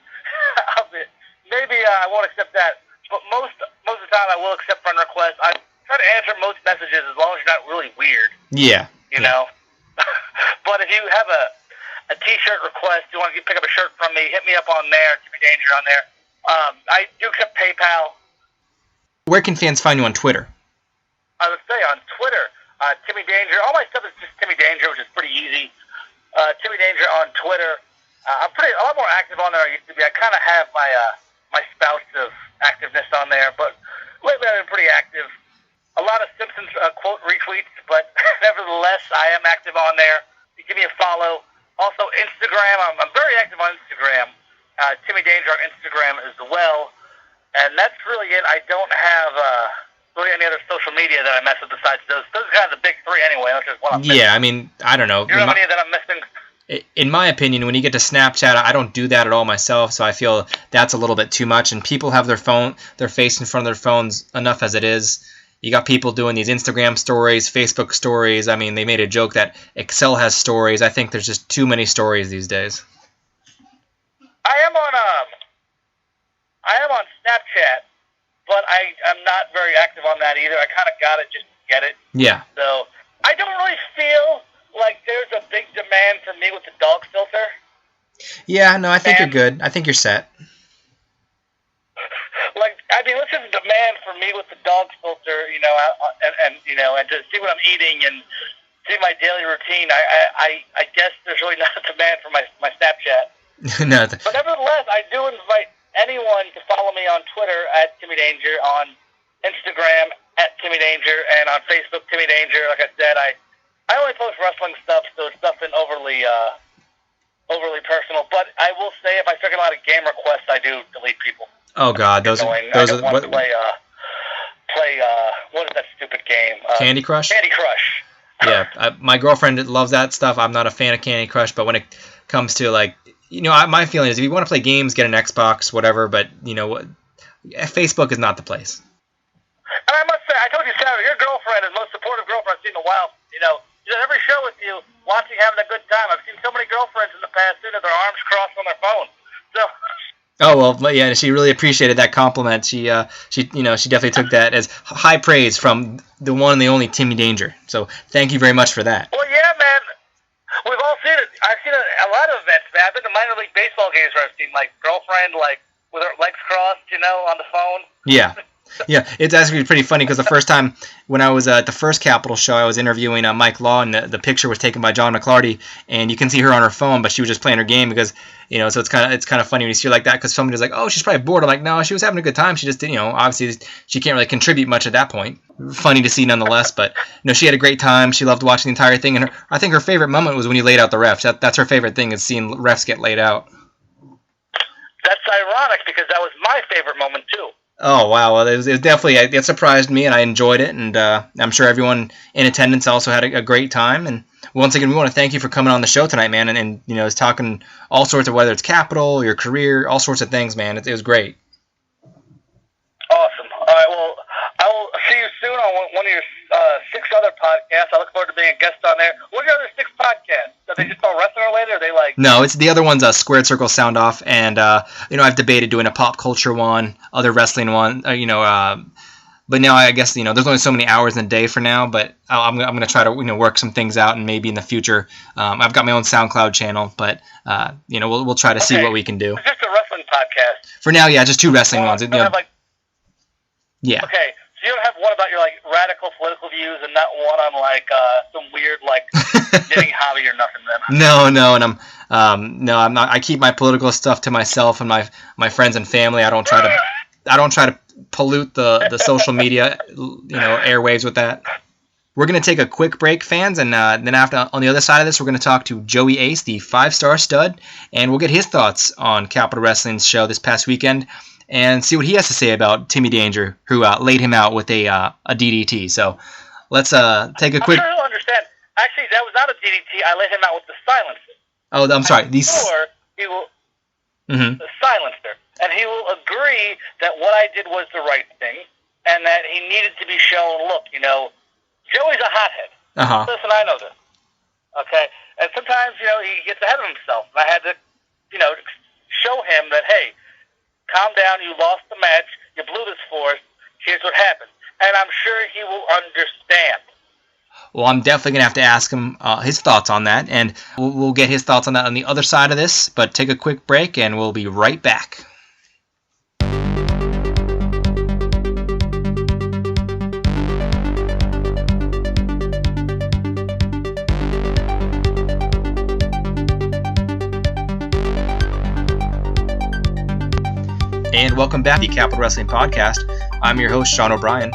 maybe I won't accept that. But most of the time, I will accept friend requests. I try to answer most messages as long as you're not really weird. Yeah. You know. But if you have a T-shirt request, you want to pick up a shirt from me, hit me up on there. Timmy Danger on there. I do accept PayPal. Where can fans find you on Twitter? I would say on Twitter, Timmy Danger. All my stuff is just Timmy Danger, which is pretty easy. Timmy Danger on Twitter. I'm a lot more active on there than I used to be. I kind of have my spouts of activeness on there, but lately I've been pretty active. A lot of Simpsons quote retweets, but nevertheless, I am active on there. You give me a follow. Also, Instagram. I'm very active on Instagram. Timmy Danger on Instagram as well. And that's really it. I don't have really any other social media that I mess with besides those. Those are kind of the big 3 anyway. That's just one I'm missing. Yeah, I mean, I don't know. You know any that I'm missing? In my opinion, when you get to Snapchat, I don't do that at all myself, so I feel that's a little bit too much. And people have their face in front of their phones enough as it is. You got people doing these Instagram stories, Facebook stories. I mean, they made a joke that Excel has stories. I think there's just too many stories these days. I am on Snapchat, but I'm not very active on that either. I kind of got it just to get it. Yeah. So I don't really feel like there's a big demand for me with the dog filter. Yeah, no, I think you're good. I think you're set. This is a demand for me with the dog filter, and to see what I'm eating and see my daily routine. I guess there's really not a demand for my Snapchat. No. But nevertheless, I do invite anyone to follow me on Twitter at Timmy Danger, on Instagram at Timmy Danger, and on Facebook Timmy Danger. Like I said, I only post wrestling stuff, so it's nothing overly personal. But I will say, if I start getting a lot of game requests, I do delete people. Oh God, those are what is that stupid game? Candy Crush. Candy Crush. Yeah, my girlfriend loves that stuff. I'm not a fan of Candy Crush, but when it comes to my feeling is if you want to play games, get an Xbox, whatever. But Facebook is not the place. And I must say, I told you, Sarah, your girlfriend is the most supportive girlfriend I've seen in a while. She's at every show with you, watching, having a good time. I've seen so many girlfriends in the past too that their arms crossed on their phone. So. Oh well, yeah. She really appreciated that compliment. She definitely took that as high praise from the one and the only Timmy Danger. So thank you very much for that. Well, yeah, man. We've all seen it. I've seen a lot of events, man. I've been to minor league baseball games where I've seen girlfriend with her legs crossed, on the phone. Yeah. Yeah, it's actually pretty funny because the first time when I was at the first Capital show, I was interviewing Mike Law, and the picture was taken by John McClarty, and you can see her on her phone, but she was just playing her game because, so it's kind of funny when you see her like that because somebody's like, oh, she's probably bored. I'm like, no, she was having a good time. She just did, obviously she can't really contribute much at that point. Funny to see nonetheless, but she had a great time. She loved watching the entire thing, and I think her favorite moment was when you laid out the refs. That's her favorite thing is seeing refs get laid out. That's ironic because that was my favorite moment too. Oh, wow. Well, it was definitely, it surprised me, and I enjoyed it, and I'm sure everyone in attendance also had a great time. And once again, we want to thank you for coming on the show tonight, man, and it's talking all sorts of, whether it's Capital, your career, all sorts of things, man. It was great. Awesome. All right, well, I will see you soon on one of your 6 other podcasts. I look forward to being a guest on there. What are your other 6 podcasts? Are they just all wrestling related, or are they No, it's the other one's a Squared Circle Sound Off, and I've debated doing a pop culture one, other wrestling one, but now I guess there's only so many hours in a day for now. But I'm gonna try to work some things out, and maybe in the future, I've got my own SoundCloud channel, but we'll try to see what we can do. It's just a wrestling podcast. For now, yeah, just 2 wrestling ones. Yeah. Okay. So you don't have one about your radical political views, and not one on some weird knitting hobby or nothing. Then no, and I'm not. I keep my political stuff to myself and my friends and family. I don't try to pollute the social media airwaves with that. We're gonna take a quick break, fans, and then after on the other side of this, we're gonna talk to Joey Ace, the 5-star stud, and we'll get his thoughts on Capital Wrestling's show this past weekend. And see what he has to say about Timmy Danger, who laid him out with a DDT. So let's take a quick. I'm sure he'll understand. Actually, that was not a DDT. I laid him out with the silencer. Oh, I'm sorry. Or he will silencer, and he will agree that what I did was the right thing, and that he needed to be shown. Look, Joey's a hothead. Listen, I know this. Okay, and sometimes he gets ahead of himself, and I had to show him that, hey, calm down. You lost the match. You blew this for us. Here's what happened, and I'm sure he will understand. Well, I'm definitely going to have to ask him his thoughts on that, and we'll get his thoughts on that on the other side of this, but take a quick break, and we'll be right back. And welcome back to the Capital Wrestling Podcast. I'm your host, Sean O'Brien.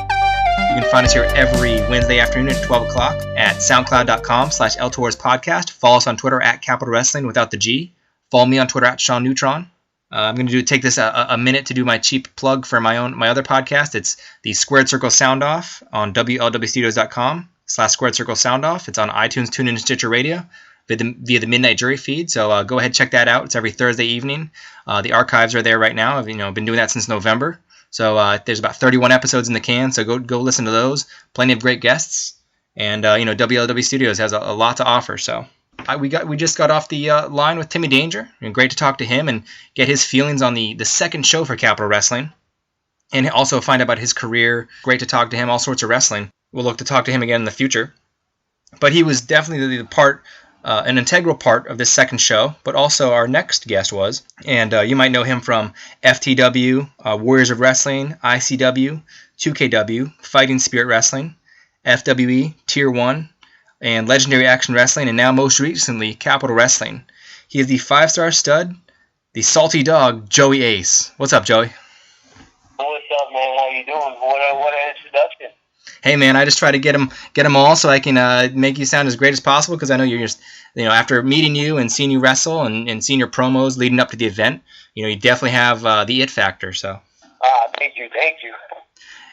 You can find us here every Wednesday afternoon at 12 o'clock at soundcloud.com/LTorsPodcast. Follow us on Twitter at Capital Wrestling without the G. Follow me on Twitter at Sean Neutron. I'm going to take this a minute to do my cheap plug for my other podcast. It's the Squared Circle Sound Off on WLWstudios.com/Squared Circle Sound Off. It's on iTunes, TuneIn, and Stitcher Radio via the Midnight Jury feed. So go ahead, check that out. It's every Thursday evening. The archives are there right now. I've been doing that since November. So there's about 31 episodes in the can, so go listen to those. Plenty of great guests, and WLW Studios has a lot to offer. So we just got off the line with Timmy Danger, and great to talk to him and get his feelings on the second show for Capital Wrestling, and also find out about his career. Great to talk to him, all sorts of wrestling. We'll look to talk to him again in the future. But he was definitely an integral part of this second show, but also our next guest was. And you might know him from FTW, Warriors of Wrestling, ICW, 2KW, Fighting Spirit Wrestling, FWE, Tier 1, and Legendary Action Wrestling, and now most recently, Capital Wrestling. He is the 5-star stud, the salty dog, Joey Ace. What's up, Joey? What's up, man? How you doing? What an introduction. Hey man, I just try to get them all so I can make you sound as great as possible, because I know you're just, after meeting you and seeing you wrestle and seeing your promos leading up to the event, you definitely have the it factor. So. Thank you.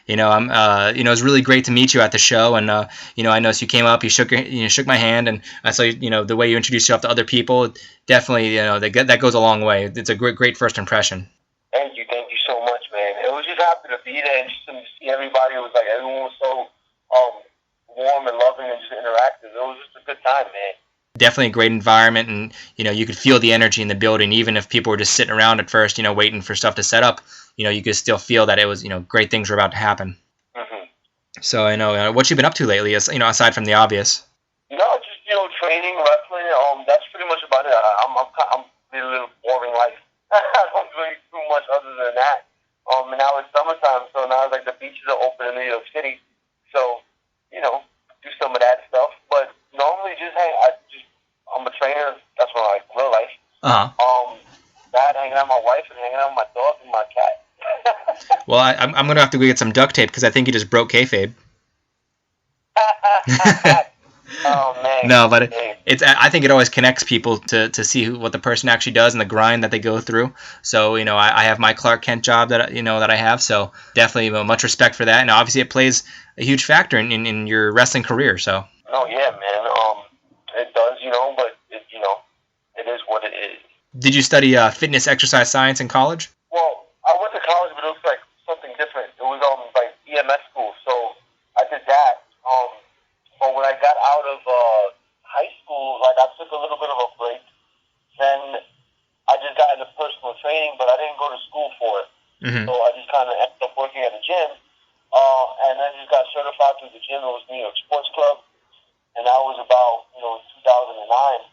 It was really great to meet you at the show, and I noticed you came up, you shook my hand, and I saw the way you introduced yourself to other people. Definitely, that goes a long way. It's a great first impression. Thank you so much, man. It was just happy to be there and just to see everybody. It was like everyone was so warm and loving and just interactive. It was just a good time, man. Definitely a great environment, and you could feel the energy in the building, even if people were just sitting around at first, waiting for stuff to set up. You could still feel that it was, great things were about to happen. Mm-hmm. So I know what you've been up to lately, is aside from the obvious. Just training, wrestling. That's pretty much about it. I'm living a little boring life. I don't really do much other than that. And now it's summertime, so now it's like the beaches are open in New York City. So, do some of that stuff. But normally I'm a trainer. That's my real life. That, hanging out with my wife and hanging out with my dog and my cat. Well, I'm going to have to go get some duct tape, because I think you just broke kayfabe. Oh, man. No, but I think it always connects people to see what the person actually does and the grind that they go through. So, I have my Clark Kent job that I have, so definitely much respect for that. And obviously it plays a huge factor in your wrestling career, so. Oh, yeah, man. It does, but it is what it is. Did you study fitness exercise science in college? Well, I went to college, but it was like something different. It was like EMS school, so I did that. But when I got out of high school, I took a little bit of a break. Then I just got into personal training, but I didn't go to school for it. Mm-hmm. So I just kind of ended up working at a gym, and then just got certified through the gym. It was New York Sports Club, and that was about 2009.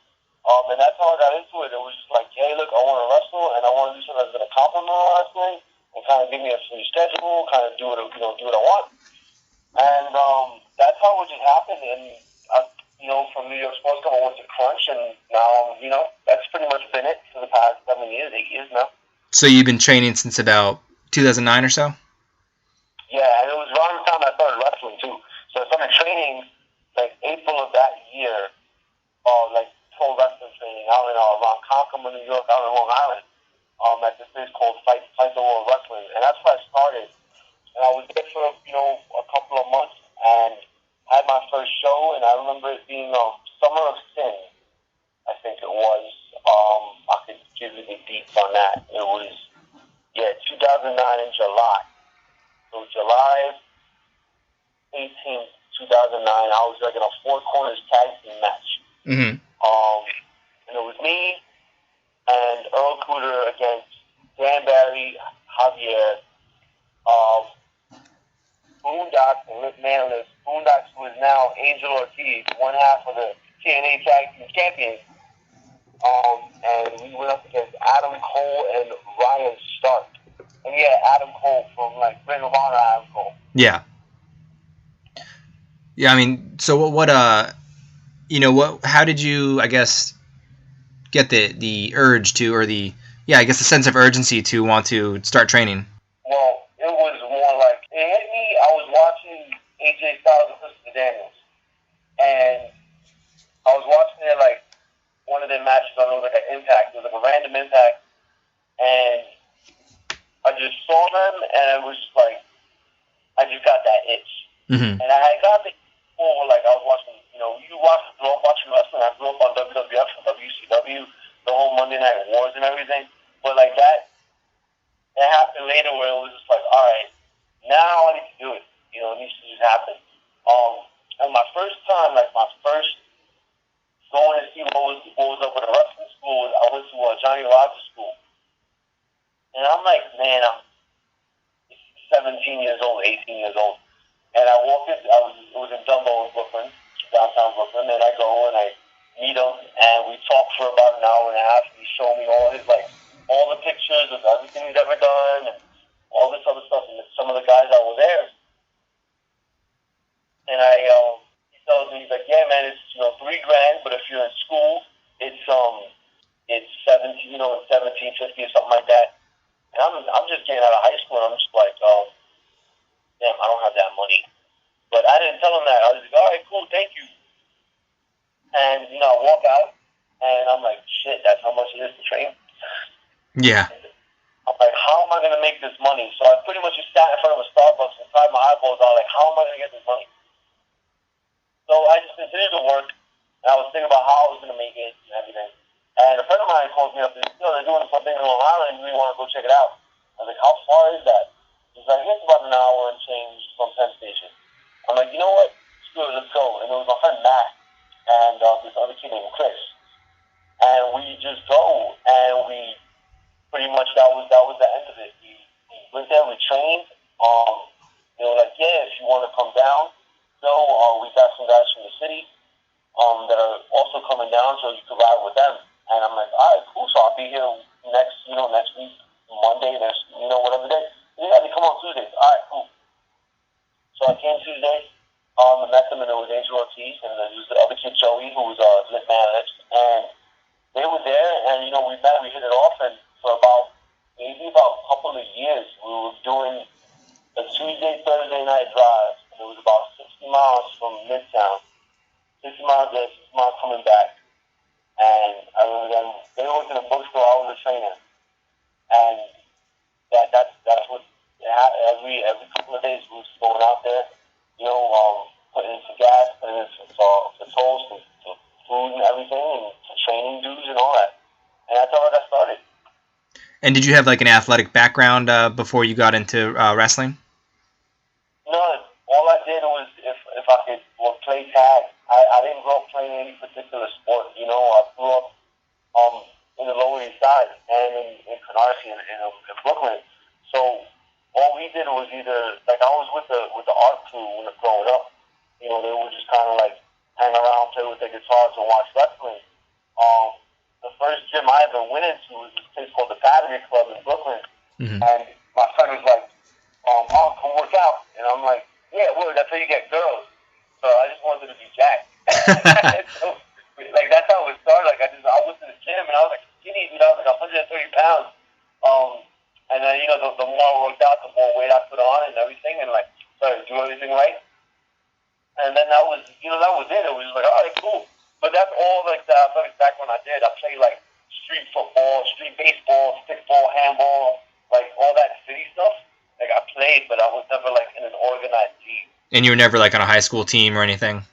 And that's how I got into it. It was just like, hey, look, I want to wrestle, and I want to do something that's going to complement my wrestling, and kind of give me a free schedule, kind of do what I want. And that's how it just happened. And from New York Sports Club, I went to Crunch, and now that's pretty much been it for the past 8 years now. So you've been training since about 2009 or so? Yeah, and it was around the time I started wrestling too. So I started training like April of that year, full wrestling training out in around Concomar, New York, out in Long Island, at this place called Fight the World Wrestling, and that's where I started. And I was there for a couple of months and had my first show, and I remember it being Summer of Sin, I think it was. receipts on that. It was 2009 in July. So July 18th, 2009, I was like in a Four Corners tag team match. Mm-hmm. And it was me and Earl Cooter against Dan Barry, Javier, Boondocks and Rip Manless. Boondocks, who is now Angel Ortiz, one half of the TNA Tag Team Champions. And we went up against Adam Cole and Ryan Stark. And Adam Cole from Ring of Honor, Adam Cole. Yeah. Yeah, I mean, so what how did you, I guess, get the urge to, or the sense of urgency to want to start training? Well, it was more like, it hit me, I was watching AJ Styles and Christopher Daniels. And I was watching it one of their matches on, it was an Impact. It was a random Impact. And I just saw them, and it was just I just got that itch. Mm-hmm. And I got the before, I was watching, you grew up watching wrestling. I grew up on WWF and WCW, the whole Monday Night Wars and everything. But that, it happened later where it was just all right, now I need to do it. It needs to just happen. And my first time, my first going to see what was up with the wrestling school, I went to Johnny Rogers School. And I'm man, I'm 17 years old, 18 years old. And I walk in, it was in Dumbo in Brooklyn, downtown Brooklyn, and I go and I meet him, and we talk for about an hour and a half, and he showed me all his, all the pictures of everything he's ever done, and all this other stuff, and some of the guys that were there. And he tells me, he's yeah, man, it's, $3,000, but if you're in school, it's 17, it's 1750 or something like that. And I'm just getting out of high school, and I'm just damn, I don't have that money. But I didn't tell him that. I was all right, cool, thank you. And, I walk out, and I'm shit, that's how much it is to train? Yeah. I'm how am I going to make this money? So I pretty much just sat in front of a Starbucks and cried my eyeballs out, how am I going to get this money? So I just continued to work, and I was thinking about how I was going to make it and everything. And a friend of mine calls me up and says, they're doing something in Long Island, do you want to go check it out? I was how far is that? He's it's about an hour and change from Penn Station. I'm you know what? Screw it, let's go. And it was my friend Matt and this other kid named Chris. And we just go, and we pretty much, that was the end of it. We went there, we trained. They were if you want to come down, we got some guys from the city that are also coming down, so you can ride with them. And I'm all right, cool, so I'll be here next week, Monday, whatever day. Yeah, they come on Tuesdays. All right, cool. So I came Tuesday, I met them, and it was Angel Ortiz, and there was the other kid, Joey, who was Lit Manlips, and they were there, and, we met, we hit it off, and for maybe about a couple of years, we were doing a Tuesday, Thursday night drive, and it was about 60 miles from Midtown, 60 miles there, 60 miles coming back, and I remember them, they worked in a bookstore, I was a trainer, and that's what every couple of days we was going out there, putting in some gas, putting in some tolls, some food and everything, and some training dues and all that. And that's how I got started. And did you have an athletic background before you got into wrestling? None. All I did was if I could play tag. I didn't grow up playing any particular sport. I grew up in the Lower East Side and in Canarsie in Brooklyn. So all we did was either I was with the art crew when I was growing up. They would just kind of hang around, play with their guitars, and watch wrestling. The first gym I ever went into was this place called the Battery Club in Brooklyn, and my friend was come work out, and I'm yeah, well, that's how you get girls. So I just wanted to be jacked. So, that's how it started. I went to the gym, and I was skinny, I was 130 pounds. And then, the more I worked out, the more weight I put on and everything, and started to do everything right. And then that was, that was it. It was all right, cool. But that's all the athletic background I did. I played street football, street baseball, stickball, handball, all that city stuff. I played, but I was never in an organized team. And you were never on a high school team or anything?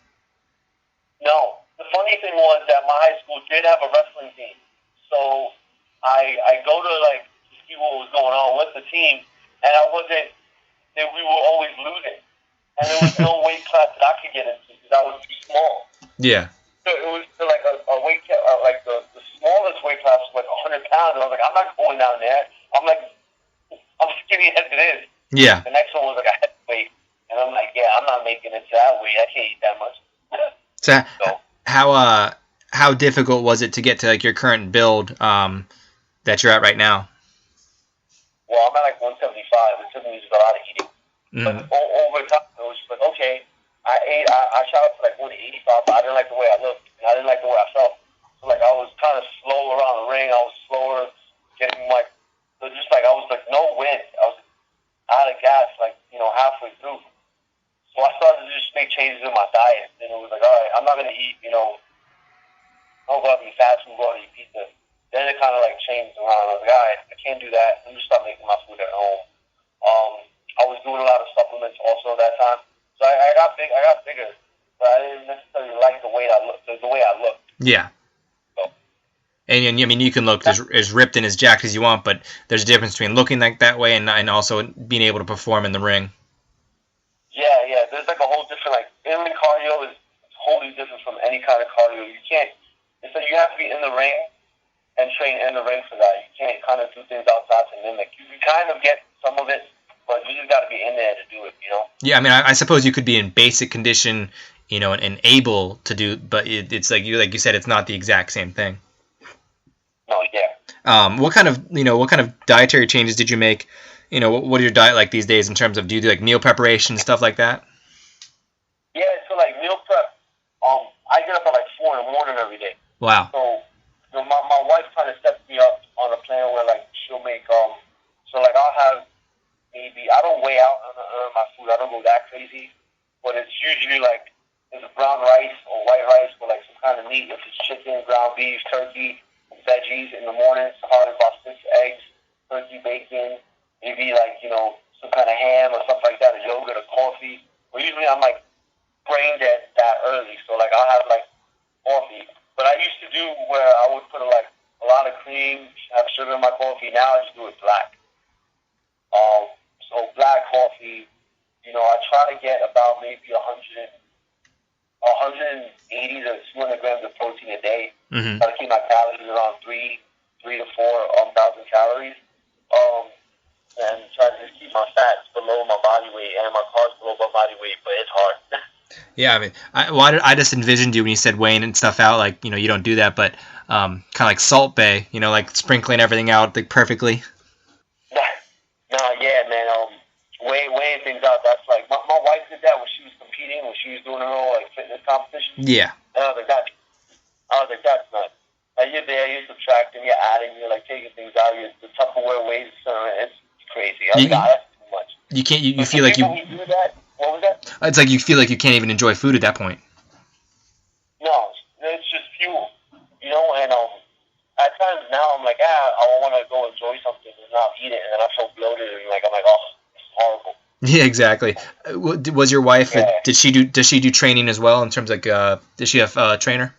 No. The funny thing was that my high school did have a wrestling team. So I I go to like see what was going on with the team, and we were always losing, and there was no weight class that I could get into because I was too small. Yeah. So it was like a weight like the smallest weight class was like 100 pounds, and I was like, I'm not going down there. I'm skinny as it is. Yeah. The next one was like a heavyweight, and I'm like, yeah, I'm not making it to that weight. I can't eat that much. So how difficult was it to get to like your current build that you're at right now? Well, I'm at like 175. It took me just a lot of eating. But over time, it was just like, okay, I shot up to like 185, but I didn't like the way I looked, and I didn't like the way I felt. So like I was kind of slow around the ring. I was slower, getting like, just like I was like no wind. I was out of gas, like, halfway through. So I started to just make changes in my diet, and it was like, all right, I'm not gonna eat, I'll go out and eat fast food, go out and eat pizza. Then it kind of like changed around. I was like, all right, I can't do that. I'm just start making my food at home. I was doing a lot of supplements also that time, so I got bigger, but I didn't necessarily like the way I looked. Yeah. So. And I mean, you can look as ripped and as jacked as you want, but there's a difference between looking like that way and also being able to perform in the ring. Yeah. There's like a whole different, like, in-ring cardio is wholly different from any kind of cardio. You can't. It's like you have to be in the ring and train in the ring for that. You can't kind of do things outside to mimic. You can kind of get some of it, but you just got to be in there to do it, Yeah, I mean, I suppose you could be in basic condition, and able to do, but it's like you said, it's not the exact same thing. No, yeah. What kind of dietary changes did you make? What are your diet like these days in terms of, do you do like meal preparation and stuff like that? Yeah, so like meal prep, I get up at like 4 in the morning every day. Wow. So, my wife kind of sets me up on a plan where like she'll make so like I'll have maybe, I don't weigh out on my food. I don't go that crazy, but it's usually like there's a brown rice or white rice with like some kind of meat. If it's chicken, ground beef, turkey, veggies in the morning, probably about 6 eggs, turkey, bacon, maybe like some kind of ham or stuff like that, a yogurt, or coffee. But usually I'm like brain dead that early, so like I'll have like coffee. But I used to do where I would put like a lot of cream, have sugar in my coffee. Now I just do it black. So black coffee, I try to get about maybe 180 to 200 grams of protein a day. Mm-hmm. Try to keep my calories around 3 to 4,000 calories. And try to just keep my fats below my body weight and my carbs below my body weight, but it's hard. Yeah, I mean, I just envisioned you when you said weighing and stuff out, like, you don't do that, but kind of like Salt Bae, like sprinkling everything out like perfectly. No, yeah, man. Weighing things out, that's like, my wife did that when she was competing, when she was doing her own like fitness competition. Yeah. And I was like, that's nuts. Like, you're there, you're subtracting, you're adding, you're like taking things out, the Tupperware weighs, it's crazy. I was like, that's too much. You can't, you feel like you... do that, what was that? It's like you feel like you can't even enjoy food at that point. No, it's just fuel, and at times now I'm like, I want to go enjoy something and not eat it, and then I feel bloated, and like I'm like, oh, it's horrible. Yeah, exactly. Was your wife? Yeah. Does she do training as well in terms of like? Does she have a trainer?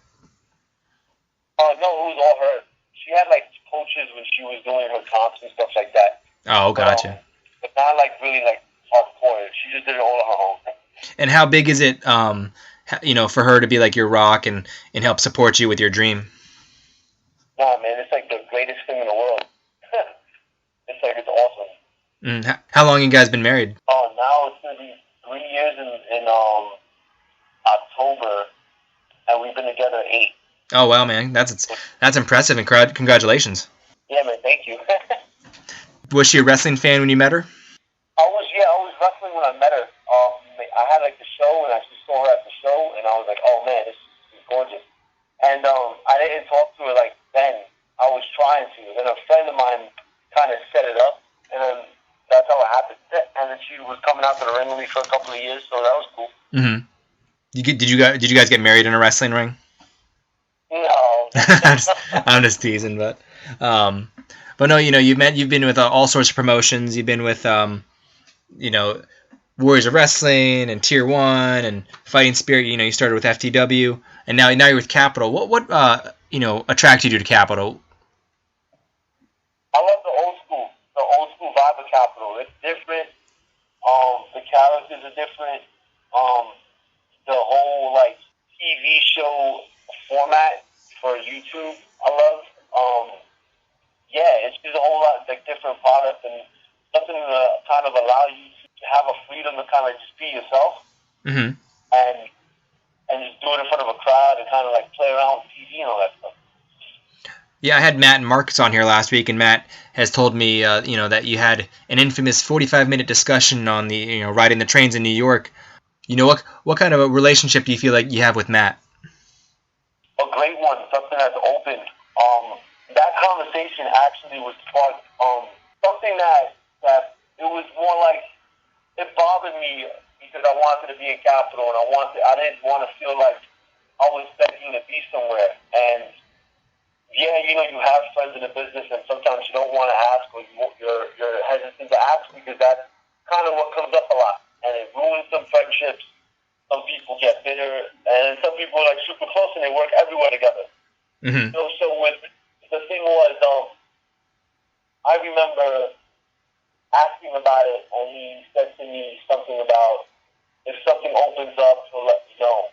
No, it was all her. She had like coaches when she was doing her comps and stuff like that. Oh, gotcha. But not like really like hardcore. She just did it all on her own. And how big is it? For her to be like your rock and help support you with your dream. Nah, man, it's like the greatest thing in the world. It's awesome. How long you guys been married? Oh, now it's gonna be 3 years in October, and we've been together 8. Oh wow, man, that's impressive, and congratulations. Yeah, man, thank you. Was she a wrestling fan when you met her? I was wrestling when I met her. I had like the show, and I just saw her at the show, and I was like, oh man, this is gorgeous. And I didn't talk to her like then. I was trying to. Then a friend of mine kind of set it up, and then that's how it happened. And then she was coming out to the ring with me for a couple of years, so that was cool. Mm-hmm. Did you guys get married in a wrestling ring? No. I'm just teasing, but no, you've been with all sorts of promotions. You've been with Warriors of Wrestling and Tier 1 and Fighting Spirit. You started with FTW, and now you're with Capital. What attracted you to Capital? It's different. The characters are different. The whole like TV show format for YouTube, I love. Yeah, it's just a whole lot like different products and something to kind of allow you to have a freedom to kind of just be yourself and just do it in front of a crowd and kind of like play around with TV and all that stuff. Yeah, I had Matt and Marcus on here last week, and Matt has told me, that you had an infamous 45-minute discussion on the, riding the trains in New York. What kind of a relationship do you feel like you have with Matt? A great one, something that's open. That conversation actually was sparked. Something that it was more like it bothered me because I wanted to be in Capital and I didn't want to feel like I was begging to be somewhere. And yeah, you have friends in the business, and sometimes you don't want to ask, or you're hesitant to ask because that's kind of what comes up a lot, and it ruins some friendships. Some people get bitter, and some people are like super close, and they work everywhere together. Mm-hmm. So with the thing was, I remember asking about it, and he said to me something about if something opens up, he'll let me know.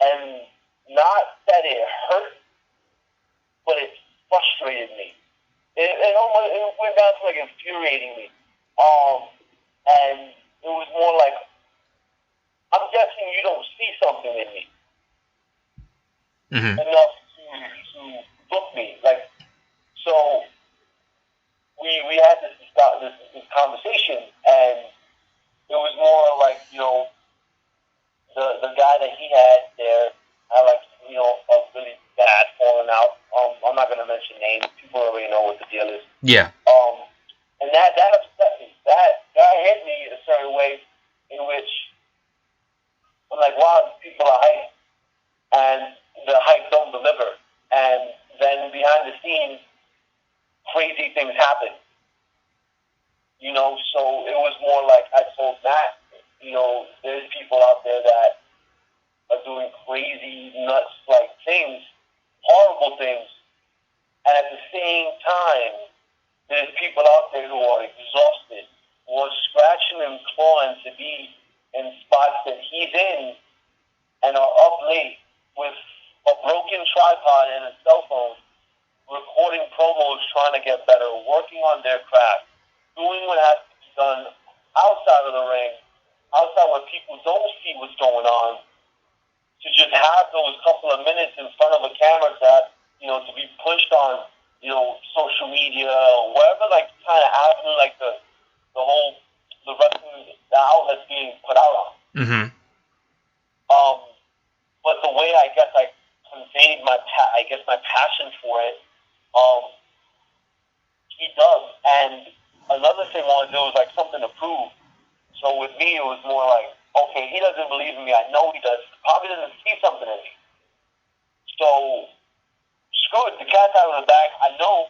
And not that it hurt, but it frustrated me. It went down to like infuriating me. And it was more like, I'm guessing you don't see something in me enough to book me. Like, so we had this conversation, and it was more like, the guy that he had there had like, a really bad falling out. I'm not going to mention names. People already know what the deal is. Yeah. And that upset me. That hit me in a certain way in which I'm like, wow, these people are hype, and the hype don't deliver. And then behind the scenes, crazy things happen. So it was more like I told Matt, there's people out there that are doing crazy, nuts-like things, horrible things, and at the same time, there's people out there who are exhausted, who are scratching and clawing to be in spots that he's in, and are up late with a broken tripod and a cell phone, recording promos, trying to get better, working on their craft, doing what has to be done outside of the ring, outside where people don't see what's going on, to just have those couple of minutes in front of a camera to be pushed on, social media, or wherever, like, kind of avenue, like the wrestling, the outlets being put out on. Mm-hmm. But the way I guess I conveyed my passion for it, he does. And another thing was there was like something to prove. So with me, it was more like, okay, he doesn't believe in me. I know he does. Probably doesn't see something in me. So screw it. The cat's out of the bag. I know.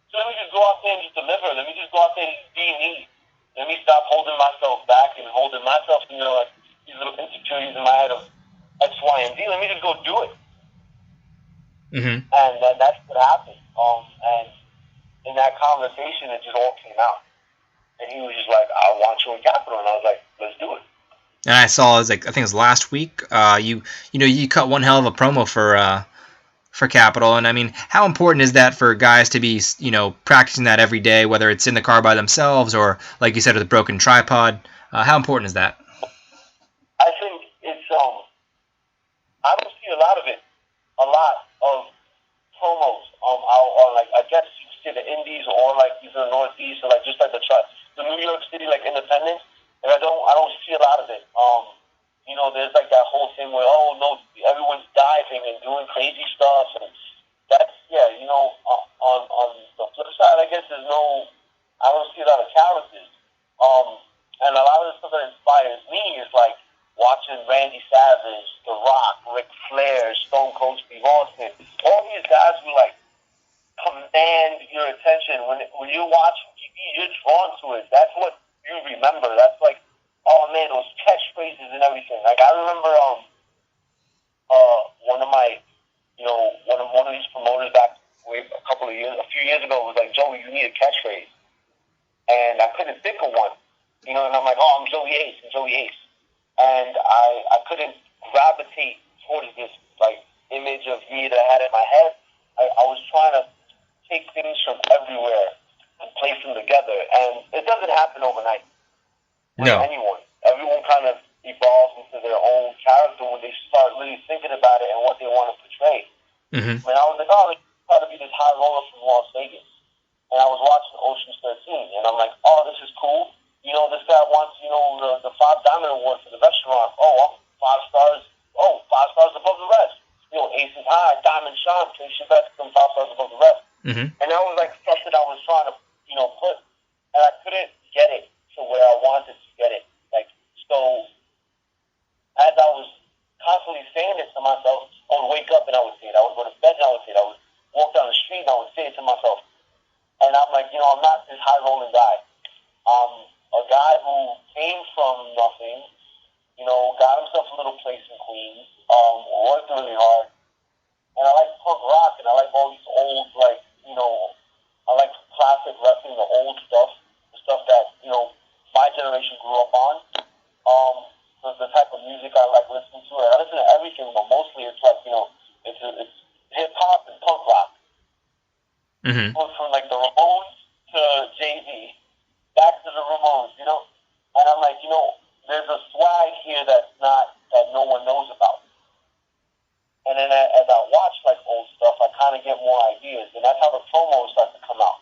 So let me just go out there and just deliver. Let me just go out there and just be me. Let me stop holding myself back and holding myself, like these little insecurities in my head of X, Y, and Z. Let me just go do it. Mm-hmm. And that's what happened. And in that conversation, it just all came out. And he was just like, I want you in Capital. And I was like, let's do it. And I saw, I think it was last week, you cut one hell of a promo for Capital. And I mean, how important is that for guys to be, practicing that every day, whether it's in the car by themselves or, like you said, with a broken tripod? How important is that? I think it's, I don't see a lot of it. A lot of promos like, I guess you see the indies or like these are the Northeast or like just like the New York City like independents, and I don't see a lot of it. There's like that whole thing where everyone's diving and doing crazy stuff, and that's on the flip side, I guess I don't see a lot of characters. And a lot of the stuff that inspires me is like watching Randy Savage, The Rock, Ric Flair, Stone Cold Steve Austin. All these guys who like command your attention. When you watch TV, you're drawn to it. That's what you remember. That's like, oh man, those catchphrases and everything. Like I remember one of these promoters back a few years ago was like, Joey, you need a catchphrase. and I couldn't think of one. And I'm like, oh, I'm Joey Ace, and I couldn't gravitate towards this like image of me that I had in my head. I was trying to take things from everywhere and place them together, and it doesn't happen overnight with anyone. Everyone kind of evolves into their own character when they start really thinking about it and what they want to portray. Mm-hmm. I was like, oh, let's try to be this high roller from Las Vegas. And I was watching Ocean's 13, and I'm like, oh, this is cool. This guy wants, the 5 Diamond Award for the restaurant. Oh, I'm 5 stars. Oh, 5 stars above the rest. Ace is high, Diamond shine, place your bets, come 5 stars above the rest. Mm-hmm. And that was like something I was trying to, put, and I couldn't get it to where I wanted to get it. Like, so, as I was constantly saying it to myself, I would wake up and I would say it. I would go to bed and I would say it. I would walk down the street and I would say it to myself. And I'm like, I'm not this high-rolling guy. A guy who came from nothing, got himself a little place in Queens, worked really hard. And I like punk rock, and I like all these old, like, I like classic wrestling, the old stuff, the stuff that, my generation grew up on. The type of music I like listening to. And I listen to everything, but mostly it's like, it's hip-hop and punk rock. Mm-hmm. From like the Ramones to Jay-Z, back to the Ramones, And I'm like, there's a swag here that no one knows about. And then as I watch like old stuff, I kind of get more ideas, and that's how the promos start to come out.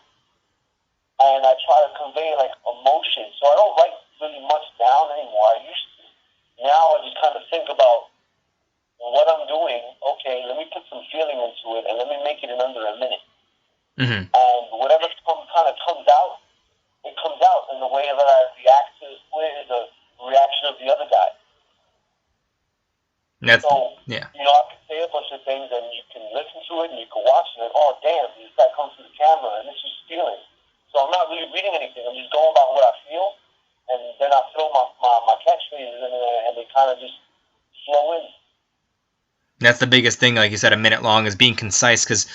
And I try to convey like emotion, so I don't write really much down anymore. I used to. Now I just kind of think about what I'm doing. Okay, let me put some feeling into it, and let me make it in under a minute. Mm-hmm. And whatever kind of comes out, it comes out in the way that I react to the reaction of the other guy. Yeah. I can say a bunch of things, and you can listen to it, and you can watch it, and oh, damn, this guy comes to the camera, and this is stealing. So I'm not really reading anything. I'm just going about what I feel, and then I throw my catchphrases in there, and they kind of just flow in. That's the biggest thing, like you said, a minute long, is being concise, because,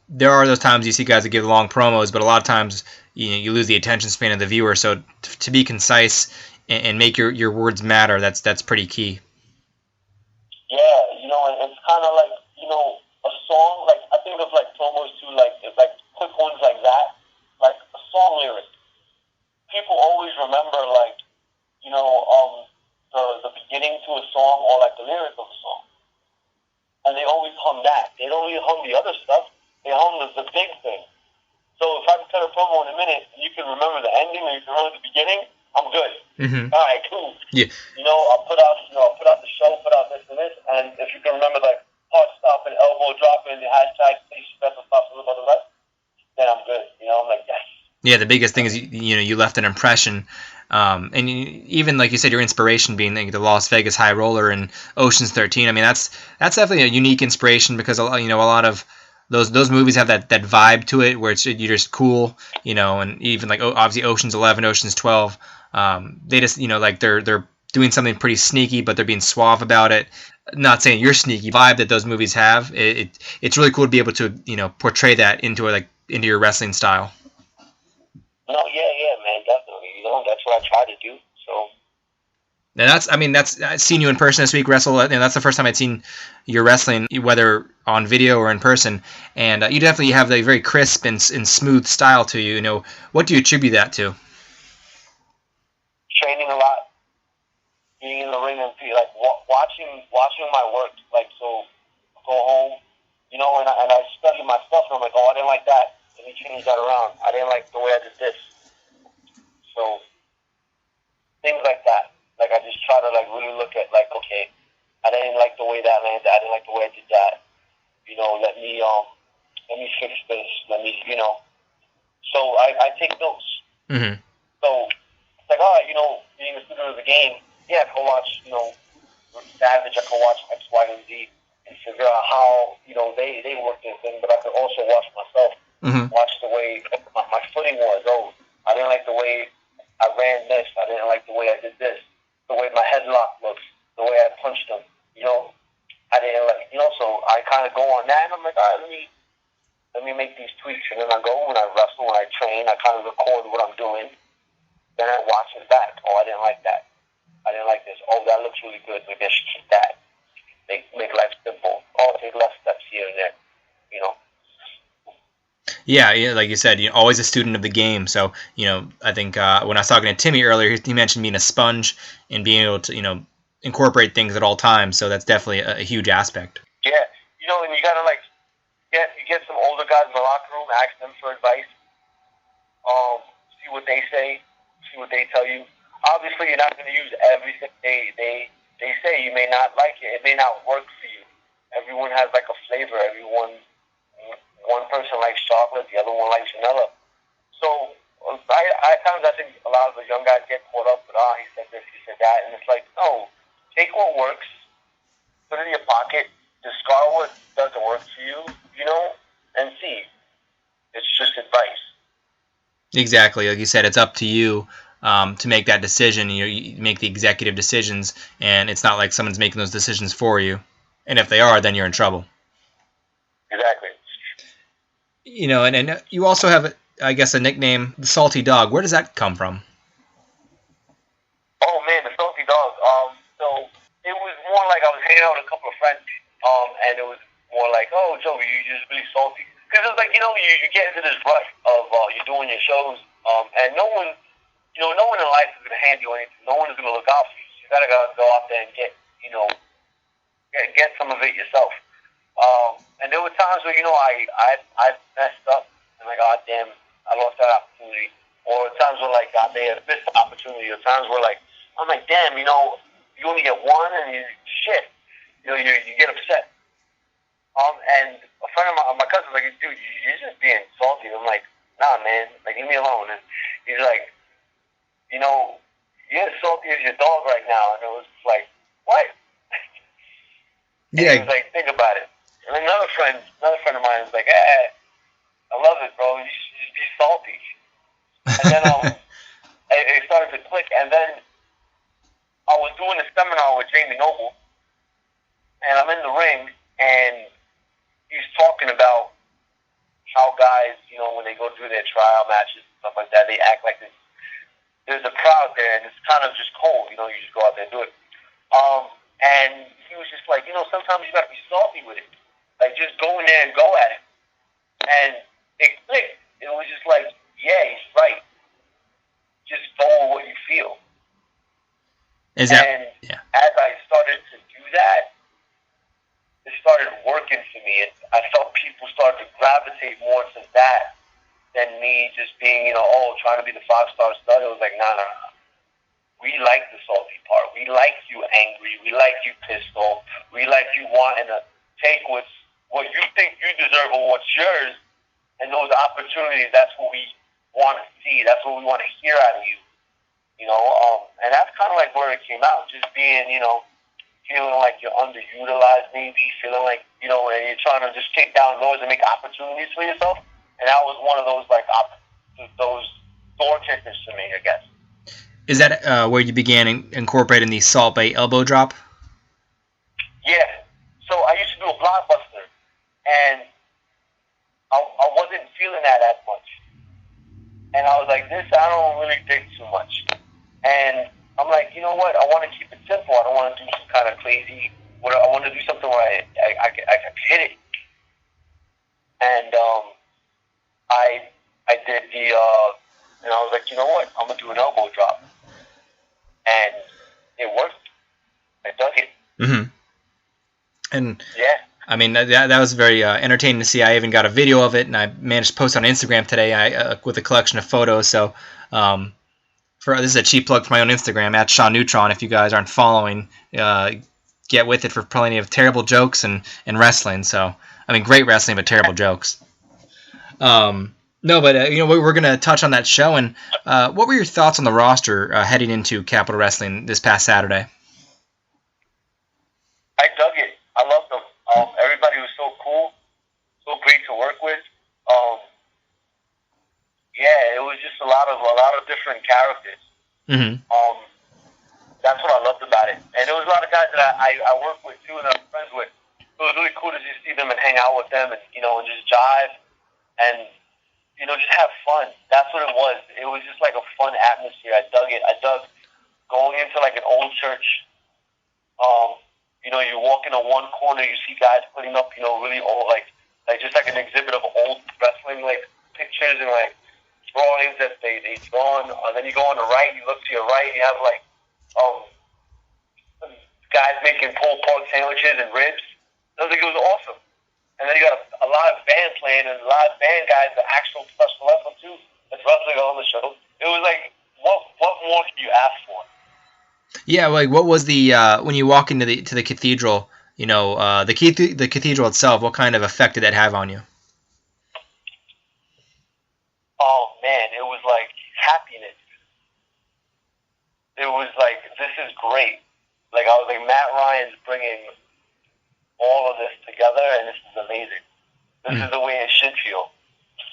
there are those times you see guys that give long promos, but a lot of times, you lose the attention span of the viewer, so to be concise and make your words matter, that's pretty key. Yeah, and it's kind of like, a song, like, I think of, like, promos too, like quick ones like that, like a song lyric. People always remember, like, the beginning to a song or, like, the lyric of a song. And they always hum that. They don't really hum the other stuff. They hum the big thing. So if I can cut a promo in a minute, and you can remember the ending or you can remember the beginning, I'm good. Mm-hmm. All right, cool. Yeah. I'll put out the show, put out this and this, and if you can remember like hard stop and elbow drop and the hashtag please special stop for the rest, then I'm good. I'm like yes. Yeah, the biggest thing is you left an impression. And even like you said, your inspiration being like the Las Vegas High Roller and Ocean's 13. I mean, that's definitely a unique inspiration, because a lot of those movies have that vibe to it where you're just cool, and even like obviously Ocean's 11, Ocean's 12. They just like they're doing something pretty sneaky, but they're being suave about it. Not saying you're sneaky. Vibe that those movies have, it's really cool to be able to portray that into your wrestling style. No, yeah, man, definitely. That's what I try to do. So. And I've seen you in person this week wrestle, and that's the first time I'd seen your wrestling, whether on video or in person. And you definitely have a very crisp and smooth style to you. What do you attribute that to? Training a lot, being in the ring, and like watching my work. Like, so go home, and I study my stuff, and I'm like, oh, I didn't like that. Let me change that around. I didn't like the way I did this. So things like that. Like, I just try to like really look at like, okay, I didn't like the way that landed. I didn't like the way I did that. Let me fix this. Let me, So I take notes. Mm-hmm. So it's like, all right, being a student of the game, yeah, I can watch, Savage. I can watch X, Y, and Z and figure out how they work their thing. But I can also watch myself. Mm-hmm. Watch the way my footing was. Oh, I didn't like the way I ran this. I didn't like the way I did this. The way my headlock looks. The way I punched them. I didn't like. So I kind of go on that, and I'm like, all right, let let me make these tweaks. And then I go, when I wrestle, when I train, I kind of record what I'm doing. Then I watch it back. Oh, I didn't like that. I didn't like this. Oh, that looks really good. Maybe I should keep that. Make life simple. Oh, take less steps here and there. You know. Yeah, like you said, you're always a student of the game. So, I think when I was talking to Timmy earlier, he mentioned being a sponge and being able to, incorporate things at all times. So that's definitely a huge aspect. Yeah, and you gotta you get some older guys in the locker room, ask them for advice. See what they say, see what they tell you. Obviously, you're not going to use everything they say. You may not like it. It may not work for you. Everyone has like a flavor. One person likes chocolate, the other one likes vanilla. So I think a lot of the young guys get caught up with, he said this, he said that, and it's like, no, take what works, put it in your pocket, discard what doesn't work for you, and see. It's just advice. Exactly, like you said, it's up to you to make that decision. You make the executive decisions, and it's not like someone's making those decisions for you. And if they are, then you're in trouble. Exactly. And you also have, I guess, a nickname, the Salty Dog. Where does that come from? Oh man, the Salty Dog. So it was more like I was hanging out with a couple of friends, and it was more like, oh, Joe, you're just really salty. Because it's like, you get into this rush of you're doing your shows, and no one in life is going to hand you anything. No one is going to look out for you. So you got to go out there and get some of it yourself. And there were times where, I messed up, and like, oh, damn, I lost that opportunity. Or times where, like, God, they had missed the opportunity. Or times where, like, I'm like, damn, you only get one, and you get upset. And a friend of my cousin was like, dude, you're just being salty. I'm like, nah, man, like, leave me alone. And he's like, you're as salty as your dog right now. And it was like, what? Yeah. He was like, think about it. And another friend of mine was like, I love it, bro. You should just be salty. And then it started to click. And then I was doing a seminar with Jamie Noble, and I'm in the ring, and he's talking about how guys, when they go through their trial matches and stuff like that, they act like there's a crowd there, and it's kind of just cold. You just go out there and do it. And he was just like, sometimes you got to be salty with it. Like, just go in there and go at it. And it clicked. It was just like, yeah, he's right. Just go with what you feel. As I started to do that, it started working for me. I felt people started to gravitate more to that than me just being, trying to be the 5-star stud. It was like, nah. We like the salty part. We like you angry. We like you pissed off. We like you wanting to take what you think you deserve or what's yours, and those opportunities, that's what we want to see. That's what we want to hear out of you. And that's kind of like where it came out, just being, feeling like you're underutilized maybe, feeling like, and you're trying to just kick down doors and make opportunities for yourself. And that was one of those, like, those door kickers for me, I guess. Is that where you began incorporating the Salt Bay elbow drop? Yeah. So I used to do a blockbuster, and I wasn't feeling that as much. And I was like, this I don't really dig too much. And I'm like, you know what? I want to keep it simple. I don't want to do some kind of crazy. I want to do something where I can hit it. And I did and I was like, you know what? I'm gonna do an elbow drop. And it worked. I dug it. Mm-hmm. And yeah, I mean that was very entertaining to see. I even got a video of it, and I managed to post on Instagram today with a collection of photos. So this is a cheap plug for my own Instagram at Sean Neutron. If you guys aren't following, get with it for plenty of terrible jokes and wrestling. So I mean, great wrestling, but terrible jokes. No, but we're going to touch on that show. And what were your thoughts on the roster heading into Capital Wrestling this past Saturday? I dug it. I loved them. Everybody was so cool, so great to work with. Yeah, it was just a lot of different characters. Mm-hmm. That's what I loved about it. And there was a lot of guys that I worked with too, and I'm friends with. It was really cool to just see them and hang out with them, and and just jive. and just have fun. That's what it was. It was just like a fun atmosphere. I dug it. I dug going into like an old church. You walk into one corner, you see guys putting up, really old, like just like an exhibit of old wrestling, like pictures and like drawings that they drawn. And then you go on the right, you look to your right, you have like guys making pulled pork sandwiches and ribs. I think it was awesome. And then you got a live band playing, and a live band guys, the actual professional wrestler too, that's wrestling on the show. It was like, what more could you ask for? Yeah, like what was the when you walk into the cathedral, the cathedral itself, what kind of effect did that have on you? Oh man, it was like happiness. It was like, this is great. Like I was like, Matt Ryan's bringing all of this together, and this is amazing. This is the way it should feel.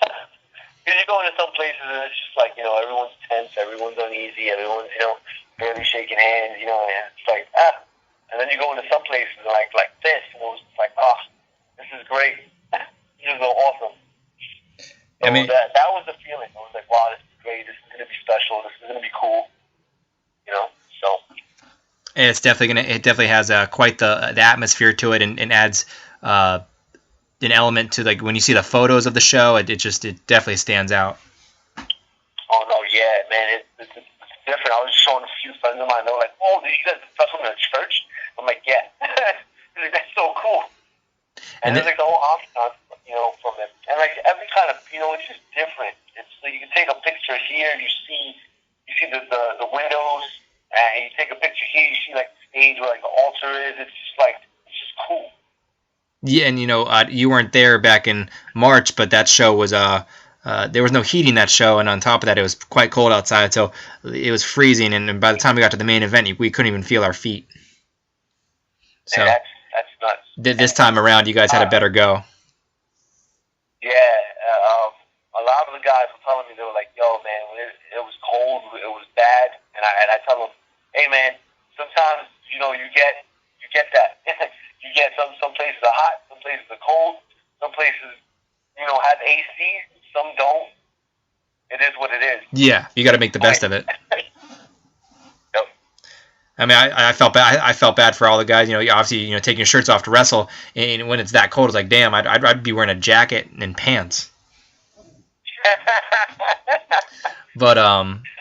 Because you go into some places and it's just like, everyone's tense, everyone's uneasy, everyone's, barely shaking hands, and it's like, And then you go into some places like this, and it was just like, this is great. This is awesome. So that was the feeling. I was like, wow, this is great. This is going to be special. This is going to be cool. So. And it definitely has quite the atmosphere to it, and adds an element to, like, when you see the photos of the show, it definitely stands out. Oh no, yeah, man, it's different. I was showing a few friends of mine. They were like, "Oh, did you guys wrestle in a church?" I'm like, "Yeah." Like, that's so cool. And there's like the whole ambiance, from it, and like every kind of, it's just different. It's like you can take a picture here, you see the windows, and you take a picture here, you see like the stage where like the altar is. It's just cool. Yeah, and you weren't there back in March, but that show was there was no heating that show, and on top of that, it was quite cold outside, so it was freezing. And by the time we got to the main event, we couldn't even feel our feet. So that's nuts. This time around, you guys had a better go. Yeah, a lot of the guys were telling me, they were like, "Yo, man, it was cold, it was bad," and I tell them, "Hey, man, sometimes you get that." You get some places are hot, some places are cold, some places, have AC, some don't. It is what it is. Yeah, you got to make the best of it. Yep. I mean, I felt bad. I felt bad for all the guys. Obviously, taking your shirts off to wrestle, and when it's that cold, it's like, damn, I'd be wearing a jacket and pants. But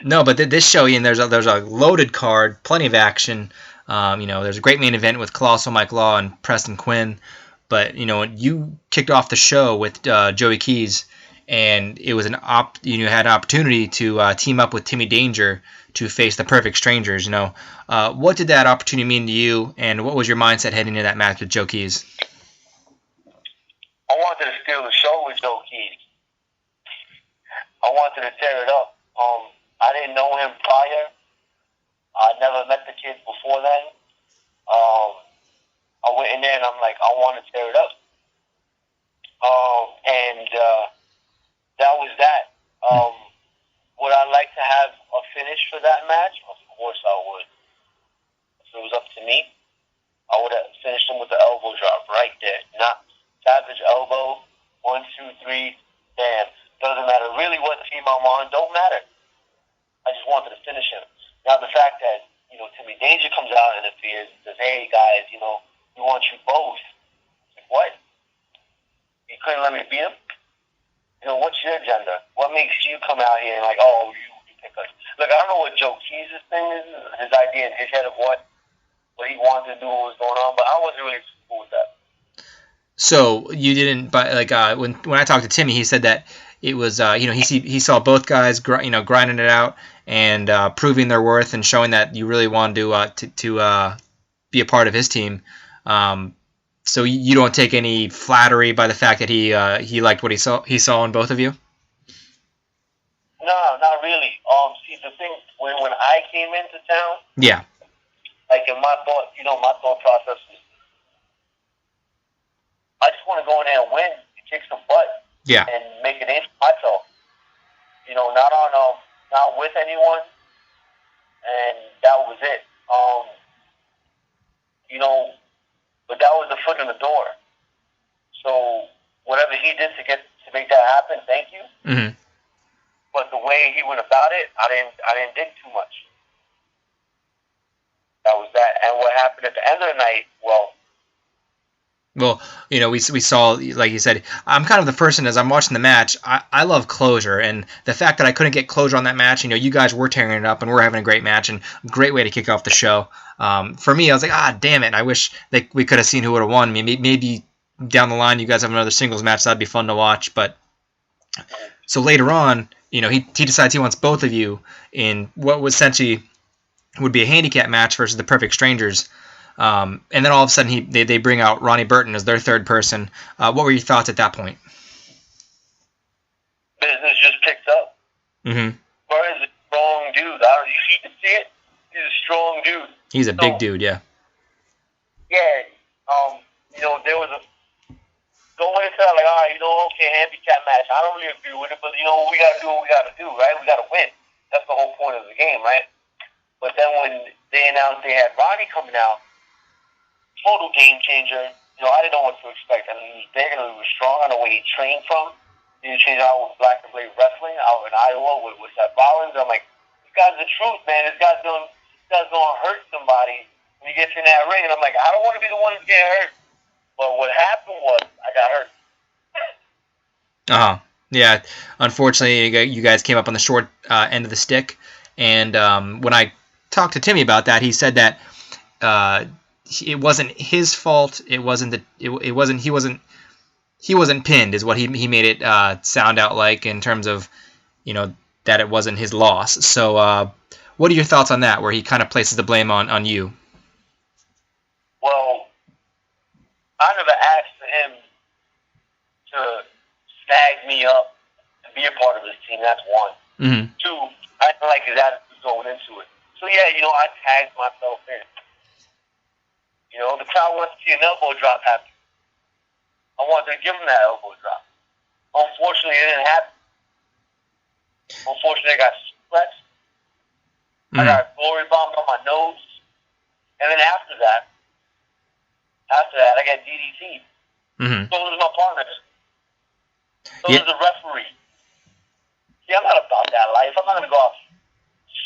no, but this show, Ian, there's a loaded card, plenty of action. There's a great main event with Colossal Mike Law and Preston Quinn. But you kicked off the show with Joey Keys, and it was you had an opportunity to team up with Timmy Danger to face the Perfect Strangers. What did that opportunity mean to you, and what was your mindset heading into that match with Joe Keys? I wanted to steal the show with Joe Keys. I wanted to tear it up. I didn't know him prior. I never met the kid before then. I went in there and I'm like, I want to tear it up. And that was that. Would I like to have a finish for that match? Of course I would. If it was up to me, I would have finished him with the elbow drop right there. Not savage elbow, 1, 2, 3, damn. Doesn't matter really what team I'm on, don't matter. I just wanted to finish him. Now the fact that, Timmy Danger comes out and interferes and says, "Hey guys, we want you both." Like, what? You couldn't let me beat him? What's your agenda? What makes you come out here and like, oh, you pick us? Look, I don't know what Joe Keys' thing is, his idea in his head of what he wanted to do, what was going on, but I wasn't really cool with that. So you didn't, but like when I talked to Timmy, he said that it was he saw both guys grinding it out and proving their worth and showing that you really wanted to be a part of his team. So you don't take any flattery by the fact that he liked what he saw in both of you? No, not really. See, the thing when I came into town, yeah, like in my thought process was, I just want to go in there and win, kick some butt, yeah, and make a name for myself. Not with anyone, and that was it. But that was the foot in the door. So whatever he did to get to to make that happen. Thank you. Mm-hmm. But the way he went about it, I didn't dig too much. That was that. And what happened at the end of the night? Well, we saw, like you said, I'm kind of the person, as I'm watching the match, I love closure, and the fact that I couldn't get closure on that match, you guys were tearing it up, and we're having a great match, and great way to kick off the show. For me, I was like, damn it, I wish we could have seen who would have won. Maybe down the line you guys have another singles match, that'd be fun to watch, but so later on, he decides he wants both of you in what was essentially would be a handicap match versus the Perfect Strangers. And then all of a sudden they bring out Ronnie Burton as their third person. What were your thoughts at that point? Business just picked up. Mm-hmm. Burton's a strong dude. You can see it. He's a strong dude. He's a big dude, yeah. Yeah. There was a going into that, like, all right, okay, handicap match. I don't really agree with it, but we gotta do what we gotta do, right? We gotta win. That's the whole point of the game, right? But then when they announced they had Ronnie coming out, total game changer. I didn't know what to expect. I mean, he was big and he was strong. I know where he trained from. He trained out with Black and Blade Wrestling out in Iowa with Seth Rollins. I'm like, this guy's the truth, man. This guy's gonna hurt somebody when he gets in that ring. And I'm like, I don't want to be the one to get hurt. But what happened was I got hurt. Yeah. Unfortunately, you guys came up on the short end of the stick. And when I talked to Timmy about that, he said that it wasn't his fault. He wasn't pinned, is what he made it sound out like, in terms of that it wasn't his loss. So what are your thoughts on that, where he kind of places the blame on you? Well, I never asked for him to snag me up and be a part of his team. That's one. Mm-hmm. Two, I didn't like his attitude going into it. So yeah, I tagged myself in. The crowd wants to see an elbow drop happen. I wanted to give him that elbow drop. Unfortunately, it didn't happen. Unfortunately, I got suplexed. I got glory bombed on my nose. And then after that, I got DDT'd. Mm-hmm. So was my partner. So was the referee. See, I'm not about that life. I'm not going to go out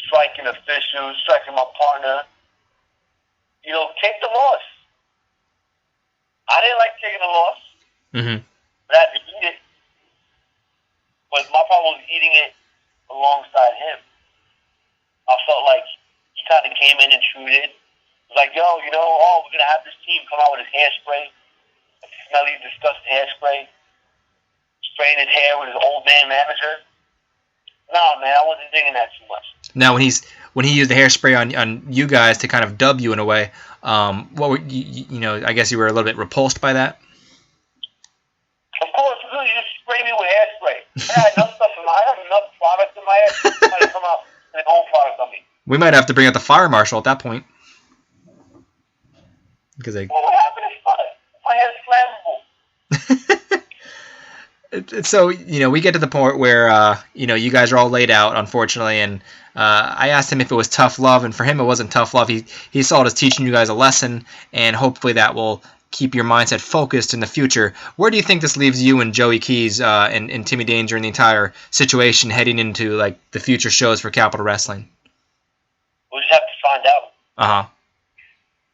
striking officials, striking my partner. Take the loss. I didn't like taking the loss. Mm-hmm. But I had to eat it. But my problem was eating it alongside him. I felt like he kind of came in intruded. It was like, we're going to have this team come out with his hairspray, smelly, disgusting hairspray, spraying his hair with his old man manager. No, man, I wasn't digging that too much. Now, when he used the hairspray on you guys to kind of dub you in a way, what were I guess you were a little bit repulsed by that? Of course, you just spray me with hairspray. I had enough stuff I have enough product in my hair. Somebody come out with their own product on me. We might have to bring out the fire marshal at that point. What happened is my hair's flammable. So, we get to the point where, you guys are all laid out, unfortunately, and I asked him if it was tough love, and for him it wasn't tough love. He saw it as teaching you guys a lesson, and hopefully that will keep your mindset focused in the future. Where do you think this leaves you and Joey Keys and Timmy Danger and the entire situation heading into, the future shows for Capital Wrestling? We'll just have to find out. Uh-huh.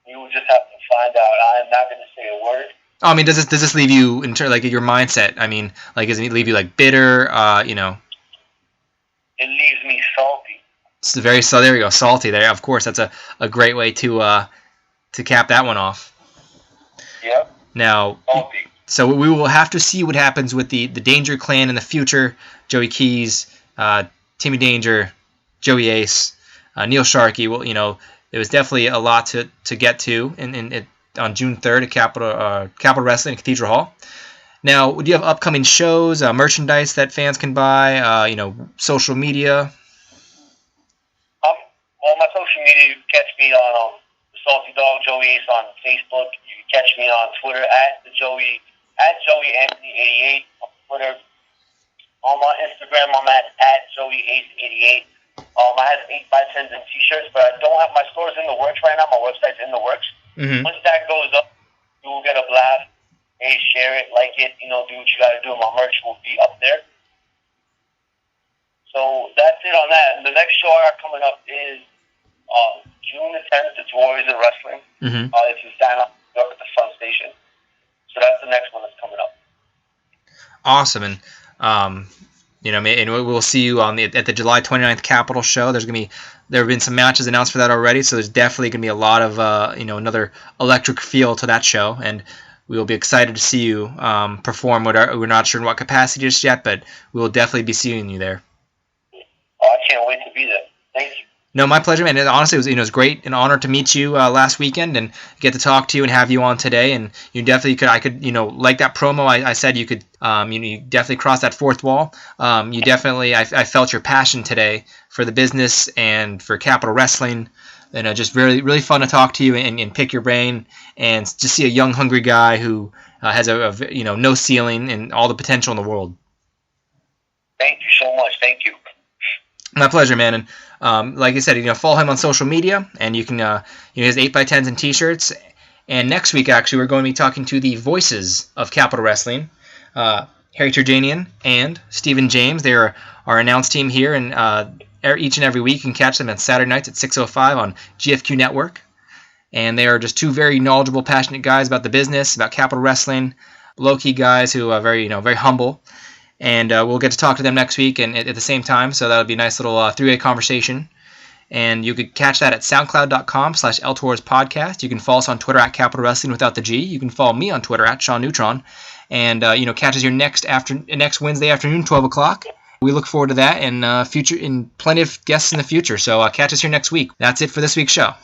You will just have to find out. I'm not going to say a word. Oh, I mean, does this leave you in your mindset? I mean, does it leave you bitter? It leaves me salty. It's there you go, salty. There, of course, that's a great way to cap that one off. Yep. Now, salty. So we will have to see what happens with the Danger Clan in the future. Joey Keys, Timmy Danger, Joey Ace, Neil Sharkey. Well, there was definitely a lot to get to on June 3rd at Capital Wrestling at Cathedral Hall. Now, do you have upcoming shows, merchandise that fans can buy, social media? Well, my social media, you can catch me on the Salty Dog Joey Ace on Facebook. You can catch me on Twitter at Joey Anthony 88 on Twitter. On my Instagram, I'm at Joey Ace 88. I have 8x10s and t-shirts, but I don't have my stores in the works right now. My website's in the works. Mm-hmm. Once that goes up, you will get a blast. hey, share it, like it, do what you got to do. My merch will be up there. So that's it on that. And the next show I got coming up is June the 10th. It's Warriors of Wrestling. Mm-hmm. It's in Santa up at the Front Station. So that's the next one that's coming up. Awesome. And and we'll see you at the July 29th Capital show. There have been some matches announced for that already, so there's definitely going to be a lot of another electric feel to that show, and we will be excited to see you perform. We're not sure in what capacity just yet, but we will definitely be seeing you there. Oh, I can't wait to be there. Thank you. No, my pleasure, man. And honestly, it was great, an honor to meet you last weekend and get to talk to you and have you on today. And you definitely could, like that promo I said, you could, you definitely cross that fourth wall. I felt your passion today for the business and for Capital Wrestling. And just really, really fun to talk to you and pick your brain and just see a young, hungry guy who has no ceiling and all the potential in the world. Thank you so much. Thank you. My pleasure, man. And like I said, follow him on social media, and you can, he has 8x10s and T-shirts. And next week, actually, we're going to be talking to the voices of Capital Wrestling, Harry Turjanian and Stephen James. They are our announced team here, and each and every week you can catch them on Saturday nights at 6:05 on GFQ Network. And they are just two very knowledgeable, passionate guys about the business, about Capital Wrestling, low-key guys who are very humble. And we'll get to talk to them next week and at the same time, so that'll be a nice little three-way conversation. And you could catch that at soundcloud.com/ElTorresPodcast. You can follow us on Twitter at Capital Wrestling without the G. You can follow me on Twitter at Sean Neutron. And, catch us your next Wednesday afternoon, 12 o'clock. We look forward to that and plenty of guests in the future. So catch us here next week. That's it for this week's show.